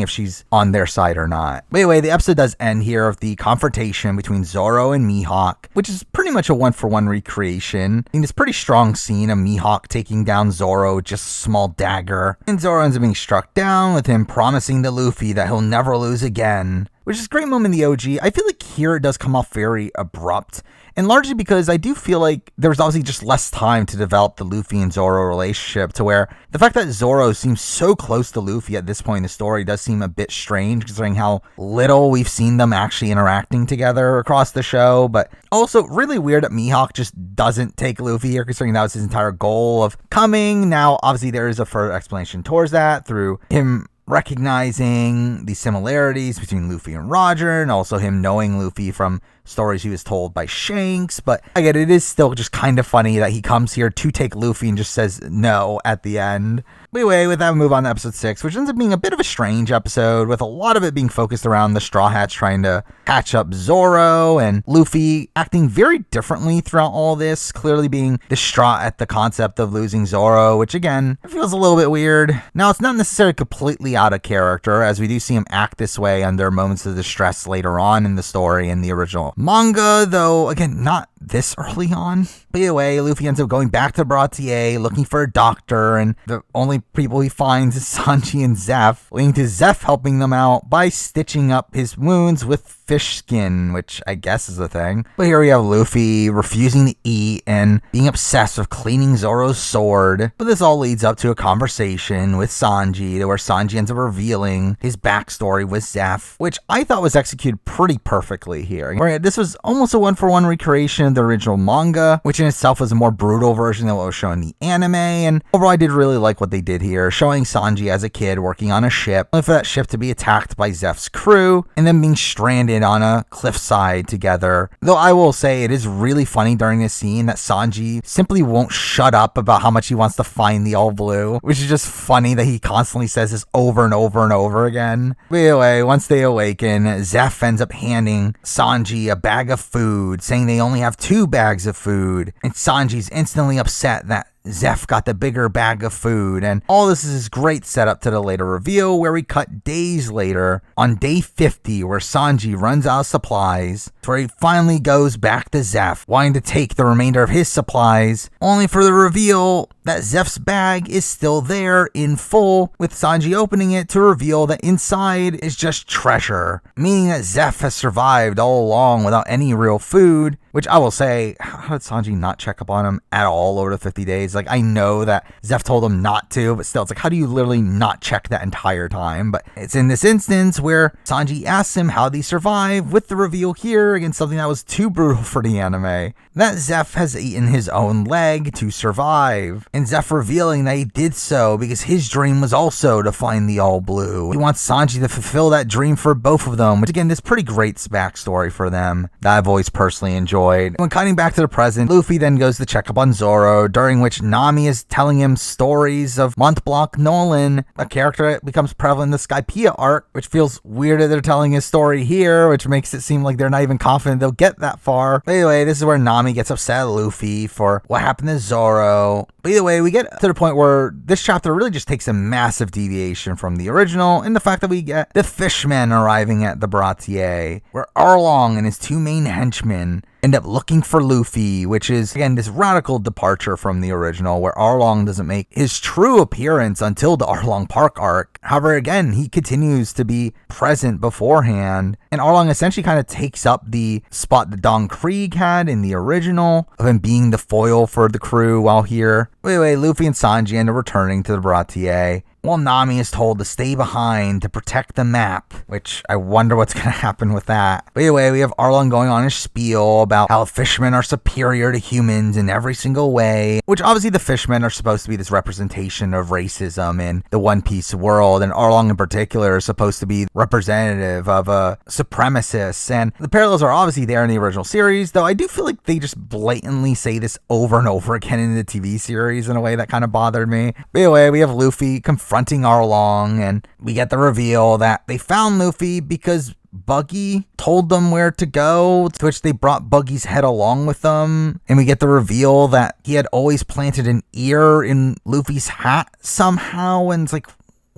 if she's on their side or not. But anyway, the episode does end here with the confrontation between Zoro and Mihawk, which is pretty much a one-for-one recreation. In this pretty strong scene of Mihawk taking down Zoro with just a small dagger, and Zoro ends up being struck down, with him promising to Luffy that he'll never lose again, which is a great moment in the OG. I feel like here it does come off very abrupt, and largely because I do feel like there was obviously just less time to develop the Luffy and Zoro relationship, to where the fact that Zoro seems so close to Luffy at this point in the story does seem a bit strange, considering how little we've seen them actually interacting together across the show. But also really weird that Mihawk just doesn't take Luffy here, considering that was his entire goal of coming. Now, obviously there is a further explanation towards that through him recognizing the similarities between Luffy and Roger, and also him knowing Luffy from stories he was told by Shanks. But again, it is still just kind of funny that he comes here to take Luffy and just says no at the end. But anyway, with that, we move on to episode 6, which ends up being a bit of a strange episode, with a lot of it being focused around the Straw Hats trying to catch up Zoro, and Luffy acting very differently throughout all this, clearly being distraught at the concept of losing Zoro, which again, feels a little bit weird. Now, it's not necessarily completely out of character, as we do see him act this way under moments of distress later on in the story in the original manga, though again, not this early on. But anyway, Luffy ends up going back to Baratier, looking for a doctor, and the only people he finds is Sanji and Zeph, leading to Zeph helping them out by stitching up his wounds with fish skin, which I guess is a thing. But here we have Luffy refusing to eat and being obsessed with cleaning Zoro's sword. But this all leads up to a conversation with Sanji, where Sanji ends up revealing his backstory with Zeph, which I thought was executed pretty perfectly here. Where this was almost a one-for-one recreation of the original manga, which in itself was a more brutal version than what was shown in the anime, and overall I did really like what they did here, showing Sanji as a kid working on a ship, only for that ship to be attacked by Zeph's crew, and then being stranded on a cliffside together. Though I will say it is really funny during this scene that Sanji simply won't shut up about how much he wants to find the All Blue, which is just funny that he constantly says this over and over and over again. But anyway, once they awaken, Zeph ends up handing Sanji a bag of food, saying they only have 2 bags of food, and Sanji's instantly upset that Zeph got the bigger bag of food, and all this is great setup to the later reveal, where we cut days later on day 50, where Sanji runs out of supplies, to where he finally goes back to Zeph, wanting to take the remainder of his supplies, only for the reveal that Zeph's bag is still there in full, with Sanji opening it to reveal that inside is just treasure, meaning that Zeph has survived all along without any real food, which I will say, how did Sanji not check up on him at all over the 50 days? Like, I know that Zeph told him not to, but still, it's like, how do you literally not check that entire time? But it's in this instance where Sanji asks him how they survive, with the reveal here, against something that was too brutal for the anime, that Zeph has eaten his own leg to survive. And Zeph revealing that he did so because his dream was also to find the All Blue. He wants Sanji to fulfill that dream for both of them, which again, is pretty great backstory for them that I've always personally enjoyed. enjoyed. When cutting back to the present, Luffy then goes to check up on Zoro, during which Nami is telling him stories of Montblanc Nolan, a character that becomes prevalent in the Skypiea arc, which feels weird that they're telling his story here, which makes it seem like they're not even confident they'll get that far. But anyway, this is where Nami gets upset at Luffy for what happened to Zoro. But either way, we get to the point where this chapter really just takes a massive deviation from the original in the fact that we get the fishmen arriving at the Bratier, where Arlong and his two main henchmen end up looking for Luffy, which is, again, this radical departure from the original, where Arlong doesn't make his true appearance until the Arlong Park arc. However, again, he continues to be present beforehand, and Arlong essentially kind of takes up the spot that Don Krieg had in the original, of him being the foil for the crew while here. Anyway, Luffy and Sanji end up returning to the Bratier, while Nami is told to stay behind to protect the map, which I wonder what's going to happen with that. But anyway, we have Arlong going on his spiel about how fishmen are superior to humans in every single way, which obviously the fishmen are supposed to be this representation of racism in the One Piece world, and Arlong in particular is supposed to be representative of supremacists, and the parallels are obviously there in the original series, though I do feel like they just blatantly say this over and over again in the TV series in a way that kind of bothered me. But anyway, we have Luffy confronting Arlong, and we get the reveal that they found Luffy because Buggy told them where to go, to which they brought Buggy's head along with them. And we get the reveal that he had always planted an ear in Luffy's hat somehow, and it's like,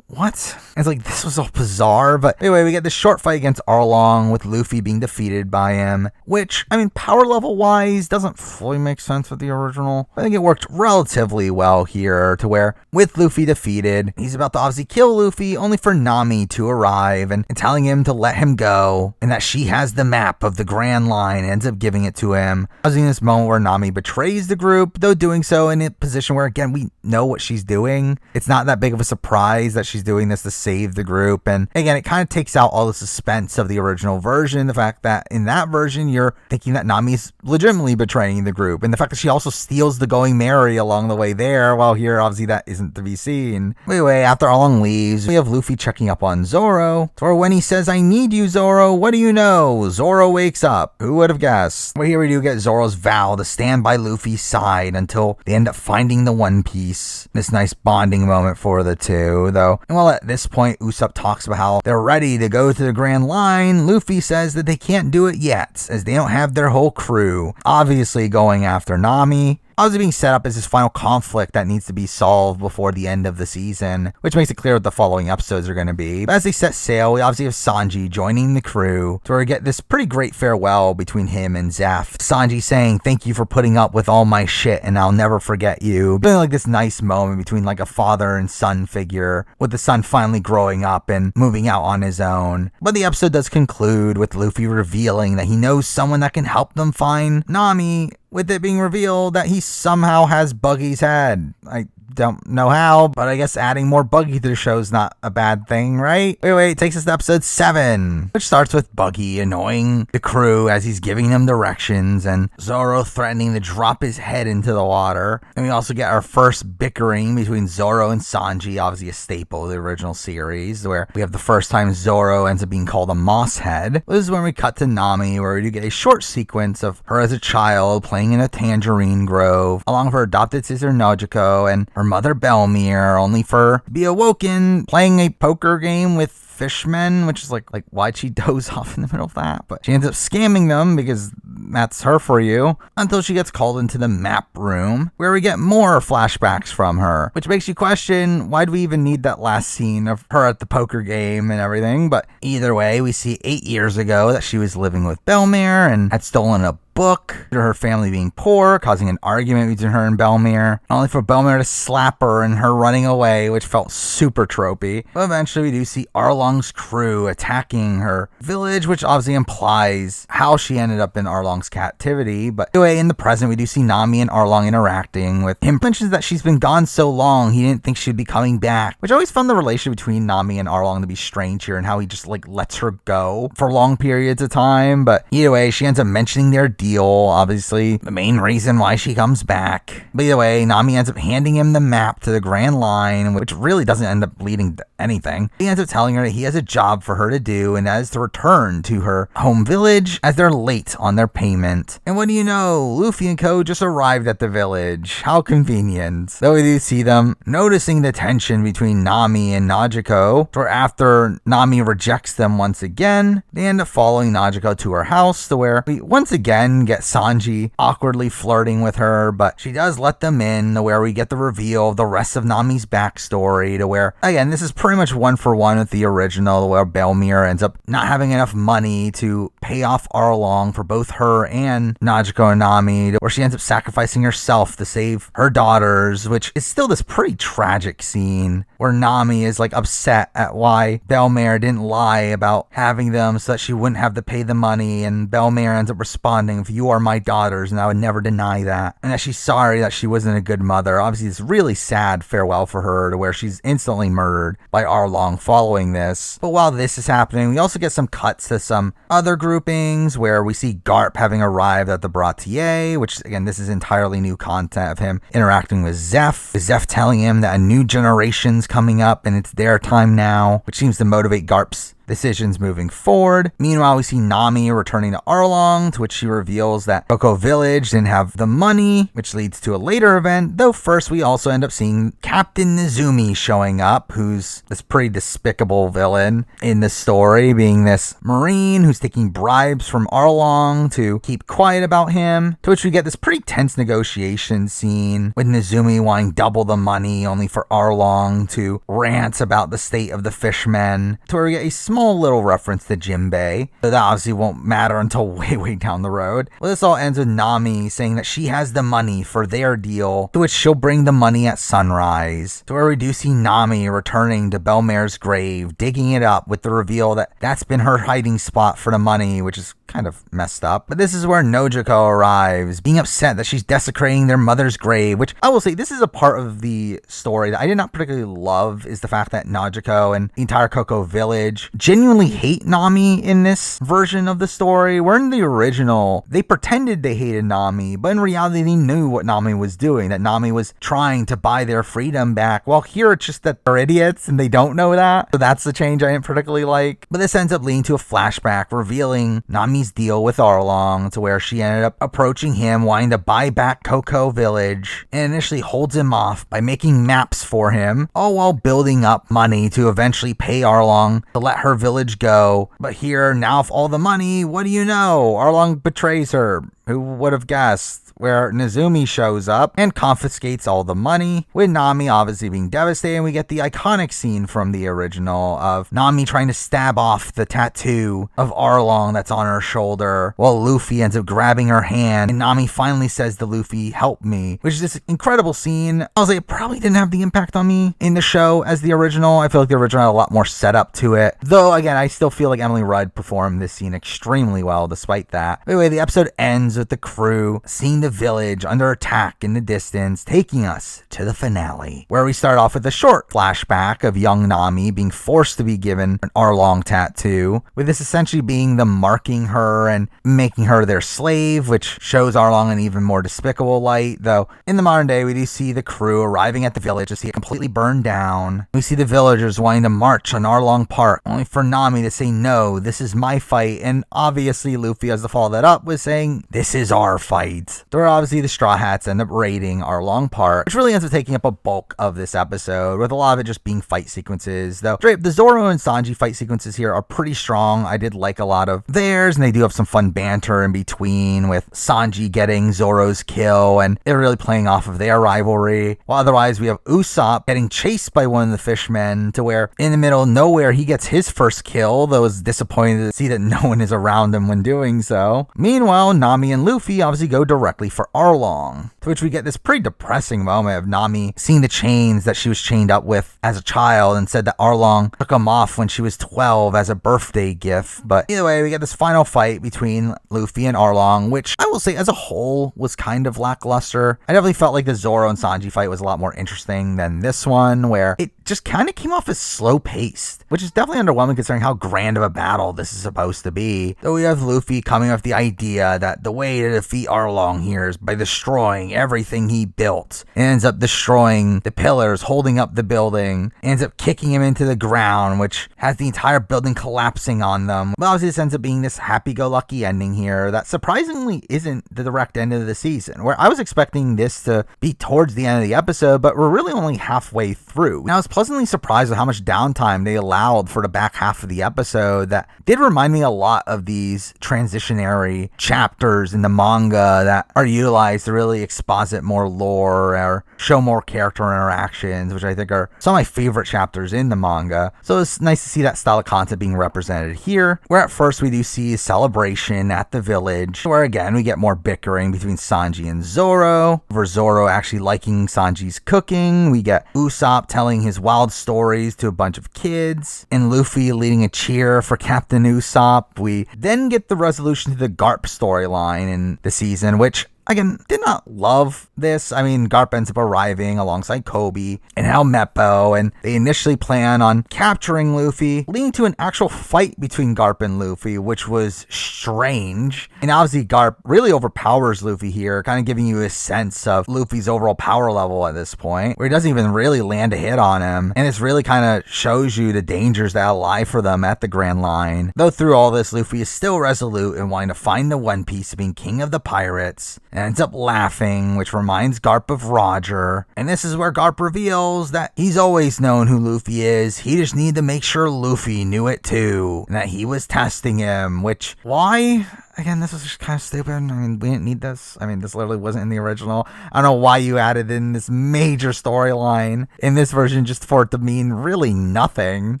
what? It's like, this was all bizarre. But anyway, we get this short fight against Arlong with Luffy being defeated by him, which, I mean, power level wise doesn't fully make sense with the original. I think it worked relatively well here, to where with Luffy defeated, he's about to obviously kill Luffy, only for Nami to arrive and telling him to let him go, and that she has the map of the Grand Line and ends up giving it to him, causing this moment where Nami betrays the group, though doing so in a position where, again, we know what she's doing. It's not that big of a surprise that she's doing this to save the group, and again, it kind of takes out all the suspense of the original version, the fact that in that version you're thinking that Nami's legitimately betraying the group, and the fact that she also steals the Going Merry along the way there, while here obviously that isn't to be seen. Anyway, after Arlong leaves, we have Luffy checking up on Zoro, or when he says, "I need you, Zoro, what do you know?" Zoro wakes up. Who would have guessed? Well, here we do get Zoro's vow to stand by Luffy's side until they end up finding the One Piece. This nice bonding moment for the two, though. And while at this point, Usopp talks about how they're ready to go to the Grand Line, Luffy says that they can't do it yet, as they don't have their whole crew, obviously going after Nami. Obviously being set up as this final conflict that needs to be solved before the end of the season, which makes it clear what the following episodes are going to be. But as they set sail, we obviously have Sanji joining the crew, to where we get this pretty great farewell between him and Zeph. Sanji saying, "Thank you for putting up with all my shit, and I'll never forget you." Being like this nice moment between like a father and son figure, with the son finally growing up and moving out on his own. But the episode does conclude with Luffy revealing that he knows someone that can help them find Nami, with it being revealed that he somehow has Buggy's head. I don't know how, but I guess adding more Buggy to the show is not a bad thing, right? Anyway, it takes us to episode 7, which starts with Buggy annoying the crew as he's giving them directions, and Zoro threatening to drop his head into the water. And we also get our first bickering between Zoro and Sanji, obviously a staple of the original series, where we have the first time Zoro ends up being called a moss head. This is when we cut to Nami, where we do get a short sequence of her as a child playing in a tangerine grove, along with her adopted sister Nojiko and her mother Belmere, only for to be awoken playing a poker game with fishmen, which is like why'd she doze off in the middle of that? But she ends up scamming them, because that's her for you, until she gets called into the map room, where we get more flashbacks from her, which makes you question, why do we even need that last scene of her at the poker game and everything? But either way, we see 8 years ago that she was living with Belmere and had stolen a book, to her family being poor, causing an argument between her and Belmere, only for Belmere to slap her and her running away, which felt super tropey. But eventually we do see Arlong's crew attacking her village, which obviously implies how she ended up in Arlong's captivity. But anyway, in the present, we do see Nami and Arlong interacting with him. Mentions that she's been gone so long, he didn't think she'd be coming back, which I always found the relationship between Nami and Arlong to be strange here, and how he just like lets her go for long periods of time. But either way, she ends up mentioning their deal deal, obviously the main reason why she comes back. But either way, Nami ends up handing him the map to the Grand Line, which really doesn't end up leading to anything. He ends up telling her that he has a job for her to do, and that is to return to her home village as they're late on their payment. And what do you know? Luffy and co just arrived at the village. How convenient. Though we do see them noticing the tension between Nami and Najiko, where after Nami rejects them once again, they end up following Najiko to her house, to where we once again get Sanji awkwardly flirting with her, but she does let them in, to where we get the reveal of the rest of Nami's backstory, to where, again, this is pretty much one for one with the original, where Belmere ends up not having enough money to pay off Arlong for both her and Najiko and Nami, where she ends up sacrificing herself to save her daughters, which is still this pretty tragic scene where Nami is like upset at why Belmere didn't lie about having them so that she wouldn't have to pay the money, and Belmere ends up responding, "If you are my daughters, and I would never deny that," and that she's sorry that she wasn't a good mother. Obviously, it's really sad farewell for her, to where she's instantly murdered by Arlong following this. But while this is happening, we also get some cuts to some other groupings where we see Garp having arrived at the Bratier, which again, this is entirely new content of him interacting with Zeph. Zeph telling him that a new generation's coming up and it's their time now, which seems to motivate Garp's decisions moving forward. Meanwhile, we see Nami returning to Arlong, to which she reveals that Cocoa Village didn't have the money, which leads to a later event. Though first, we also end up seeing Captain Nizumi showing up, who's this pretty despicable villain in the story, being this Marine who's taking bribes from Arlong to keep quiet about him, to which we get this pretty tense negotiation scene with Nizumi wanting double the money, only for Arlong to rant about the state of the fishmen, to where we get a small little reference to Jinbei, but that obviously won't matter until way down the road. Well, this all ends with Nami saying that she has the money for their deal, to which she'll bring the money at sunrise, to where we do see Nami returning to Belmere's grave, digging it up with the reveal that that's been her hiding spot for the money, which is kind of messed up. But this is where Nojiko arrives, being upset that she's desecrating their mother's grave, which I will say, this is a part of the story that I did not particularly love, is the fact that Najiko and the entire Cocoa Village genuinely hate Nami in this version of the story, where in the original, they pretended they hated Nami, but in reality, they knew what Nami was doing, that Nami was trying to buy their freedom back. Well, here it's just that they're idiots and they don't know that. So that's the change I didn't particularly like. But this ends up leading to a flashback revealing Nami's deal with Arlong, to where she ended up approaching him, wanting to buy back Cocoa Village, and initially holds him off by making maps for him, all while building up money to eventually pay Arlong to let her village go. But here, now with all the money, what do you know? Arlong betrays her. Who would have guessed? Where Nizumi shows up and confiscates all the money, with Nami obviously being devastated, and we get the iconic scene from the original of Nami trying to stab off the tattoo of Arlong that's on her shoulder, while Luffy ends up grabbing her hand, and Nami finally says to Luffy, "Help me," which is this incredible scene. I was like, it probably didn't have the impact on me in the show as the original. I feel like the original had a lot more setup to it, though again, I still feel like Emily Rudd performed this scene extremely well despite that. Anyway, the episode ends with the crew seeing the village under attack in the distance, taking us to the finale, where we start off with a short flashback of young Nami being forced to be given an Arlong tattoo, with this essentially being them marking her and making her their slave, which shows Arlong in an even more despicable light. Though in the modern day, we do see the crew arriving at the village to see it completely burned down. We see the villagers wanting to march on Arlong Park, only for Nami to say, "No, this is my fight," and obviously Luffy has to follow that up with saying, "This is our fight." Where obviously the Straw Hats end up raiding Arlong Park, which really ends up taking up a bulk of this episode, with a lot of it just being fight sequences. Though the Zoro and Sanji fight sequences here are pretty strong. I did like a lot of theirs, and they do have some fun banter in between, with Sanji getting Zoro's kill, and they're really playing off of their rivalry. While otherwise, we have Usopp getting chased by one of the fishmen, to where in the middle of nowhere, he gets his first kill, though is disappointed to see that no one is around him when doing so. Meanwhile, Nami and Luffy obviously go directly for Arlong, to which we get this pretty depressing moment of Nami seeing the chains that she was chained up with as a child, and said that Arlong took them off when she was 12 as a birthday gift. But either way, we get this final fight between Luffy and Arlong, which I will say as a whole was kind of lackluster. I definitely felt like the Zoro and Sanji fight was a lot more interesting than this one, where it just kind of came off as slow paced, which is definitely underwhelming considering how grand of a battle this is supposed to be. Though we have Luffy coming up with the idea that the way way to defeat Arlong here is by destroying everything he built. And ends up destroying the pillars holding up the building, ends up kicking him into the ground, which has the entire building collapsing on them. But obviously this ends up being this happy-go-lucky ending here that surprisingly isn't the direct end of the season, where I was expecting this to be towards the end of the episode, but we're really only halfway through. And I was pleasantly surprised with how much downtime they allowed for the back half of the episode. That did remind me a lot of these transitionary chapters in the manga that are utilized to really exposit more lore or show more character interactions, which I think are some of my favorite chapters in the manga. So it's nice to see that style of content being represented here, where at first we do see a celebration at the village, where again we get more bickering between Sanji and Zoro, over Zoro actually liking Sanji's cooking. We get Usopp telling his wild stories to a bunch of kids, and Luffy leading a cheer for Captain Usopp. We then get the resolution to the Garp storyline in the season, which again, did not love this. I mean, Garp ends up arriving alongside Kobe and Helmeppo, and they initially plan on capturing Luffy, leading to an actual fight between Garp and Luffy, which was strange. And obviously, Garp really overpowers Luffy here, kind of giving you a sense of Luffy's overall power level at this point, where he doesn't even really land a hit on him. And this really kind of shows you the dangers that lie for them at the Grand Line. Though through all this, Luffy is still resolute in wanting to find the One Piece, being king of the pirates, and ends up laughing, which reminds Garp of Roger. And this is where Garp reveals that he's always known who Luffy is. He just needed to make sure Luffy knew it too, and that he was testing him, which, why? Again, this was just kind of stupid. I mean, we didn't need this. I mean, this literally wasn't in the original. I don't know why you added in this major storyline in this version just for it to mean really nothing.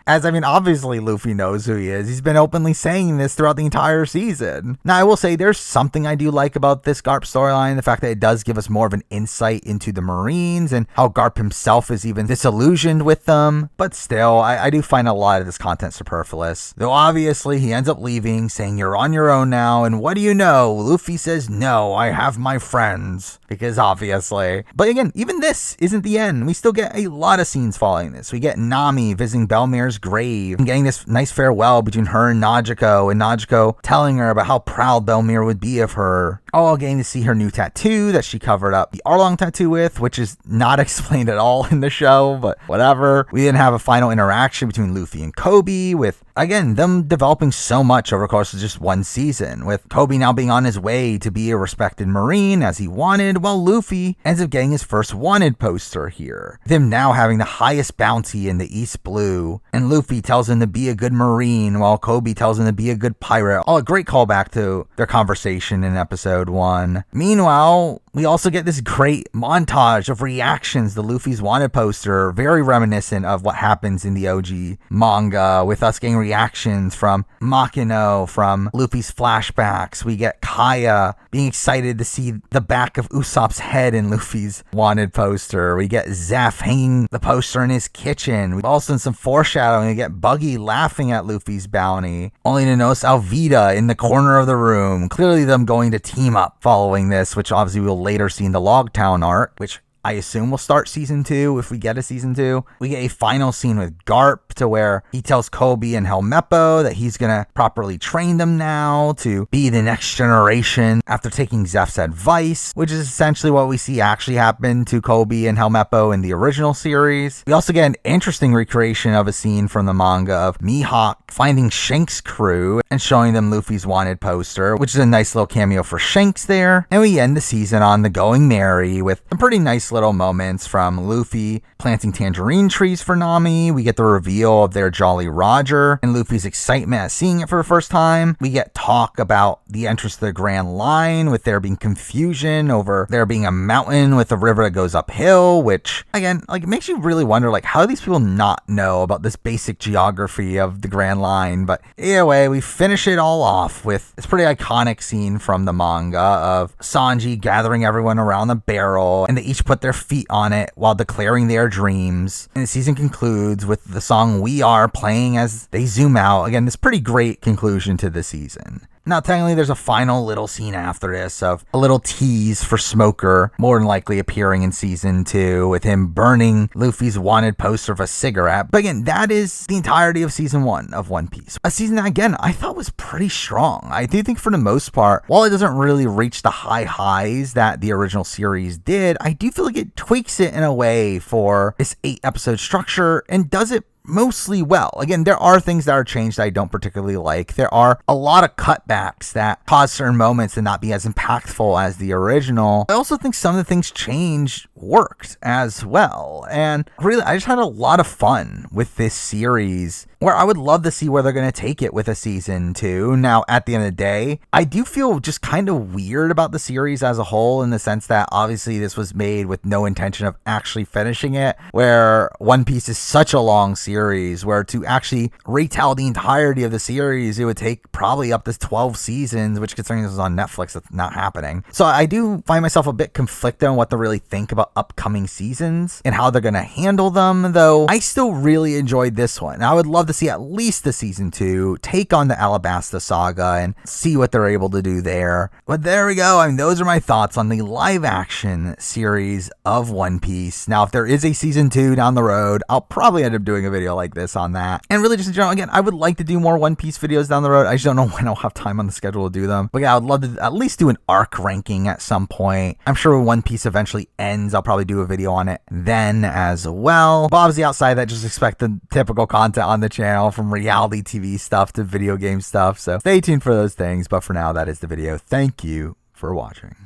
As, I mean, obviously Luffy knows who he is. He's been openly saying this throughout the entire season. Now, I will say there's something I do like about this Garp storyline. The fact that it does give us more of an insight into the Marines and how Garp himself is even disillusioned with them. But still, I do find a lot of this content superfluous. Though obviously he ends up leaving, saying, "You're on your own now." And what do you know? Luffy says, "No, I have my friends." Because obviously. But again, even this isn't the end. We still get a lot of scenes following this. We get Nami visiting Belmir's grave and getting this nice farewell between her and Najiko telling her about how proud Belmir would be of her. All getting to see her new tattoo that she covered up the Arlong tattoo with, which is not explained at all in the show, but whatever. We then have a final interaction between Luffy and Kobe, with, again, them developing so much over the course of just one season, with Kobe now being on his way to be a respected Marine as he wanted, while Luffy ends up getting his first wanted poster here. With him now having the highest bounty in the East Blue, and Luffy tells him to be a good Marine, while Kobe tells him to be a good pirate. All a great callback to their conversation in episode 1. Meanwhile, we also get this great montage of reactions to Luffy's wanted poster, very reminiscent of what happens in the OG manga, with us getting reactions from Makino, from Luffy's flashbacks. We get Kaya being excited to see the back of Usopp's head in Luffy's wanted poster. We get Zeph hanging the poster in his kitchen. We've also in some foreshadowing, we get Buggy laughing at Luffy's bounty, only to notice Alvida in the corner of the room. Clearly them going to team up following this, which obviously we'll later see in the Logtown arc, which I assume we'll start season 2 if we get a season 2. We get a final scene with Garp to where he tells Kobe and Helmeppo that he's going to properly train them now to be the next generation after taking Zeph's advice, which is essentially what we see actually happen to Kobe and Helmeppo in the original series. We also get an interesting recreation of a scene from the manga of Mihawk finding Shank's crew and showing them Luffy's wanted poster, which is a nice little cameo for Shanks there. And we end the season on the Going Merry with some pretty nice little moments from Luffy planting tangerine trees for Nami. We get the reveal of their Jolly Roger and Luffy's excitement at seeing it for the first time. We get talk about the entrance to the Grand Line, with there being confusion over there being a mountain with a river that goes uphill, which again, like, it makes you really wonder, like, how do these people not know about this basic geography of the Grand Line? But either way, we finish it all off with this pretty iconic scene from the manga of Sanji gathering everyone around the barrel, and they each put their feet on it while declaring their dreams. And the season concludes with the song We Are playing as they zoom out. Again, this pretty great conclusion to the season. Now, technically, there's a final little scene after this of a little tease for Smoker, more than likely appearing in season 2 with him burning Luffy's wanted poster of a cigarette. But again, that is the entirety of season 1 of One Piece. A season that, again, I thought was pretty strong. I do think for the most part, while it doesn't really reach the high highs that the original series did, I do feel like it tweaks it in a way for this 8-episode structure and does it mostly well. Again, there are things that are changed that I don't particularly like. There are a lot of cutbacks that cause certain moments to not be as impactful as the original. I also think some of the things changed worked as well. And really, I just had a lot of fun with this series, where I would love to see where they're going to take it with a season 2. Now, at the end of the day, I do feel just kind of weird about the series as a whole, in the sense that obviously this was made with no intention of actually finishing it, where One Piece is such a long series, where to actually retell the entirety of the series, it would take probably up to 12 seasons, which, considering this was on Netflix, that's not happening. So I do find myself a bit conflicted on what to really think about upcoming seasons and how they're going to handle them, though I still really enjoyed this one. I would love to see at least the season 2 take on the Alabasta saga and see what they're able to do there. But there we go. I mean, those are my thoughts on the live action series of One Piece. Now, if there is a season 2 down the road, I'll probably end up doing a video like this on that. And really, just in general, again, I would like to do more One Piece videos down the road. I just don't know when I'll have time on the schedule to do them. But yeah, I would love to at least do an arc ranking at some point. I'm sure when One Piece eventually ends, I'll probably do a video on it then as well. But obviously, outside that, just expect the typical content on the channel, from reality TV stuff to video game stuff. So stay tuned for those things. But for now, that is the video. Thank you for watching.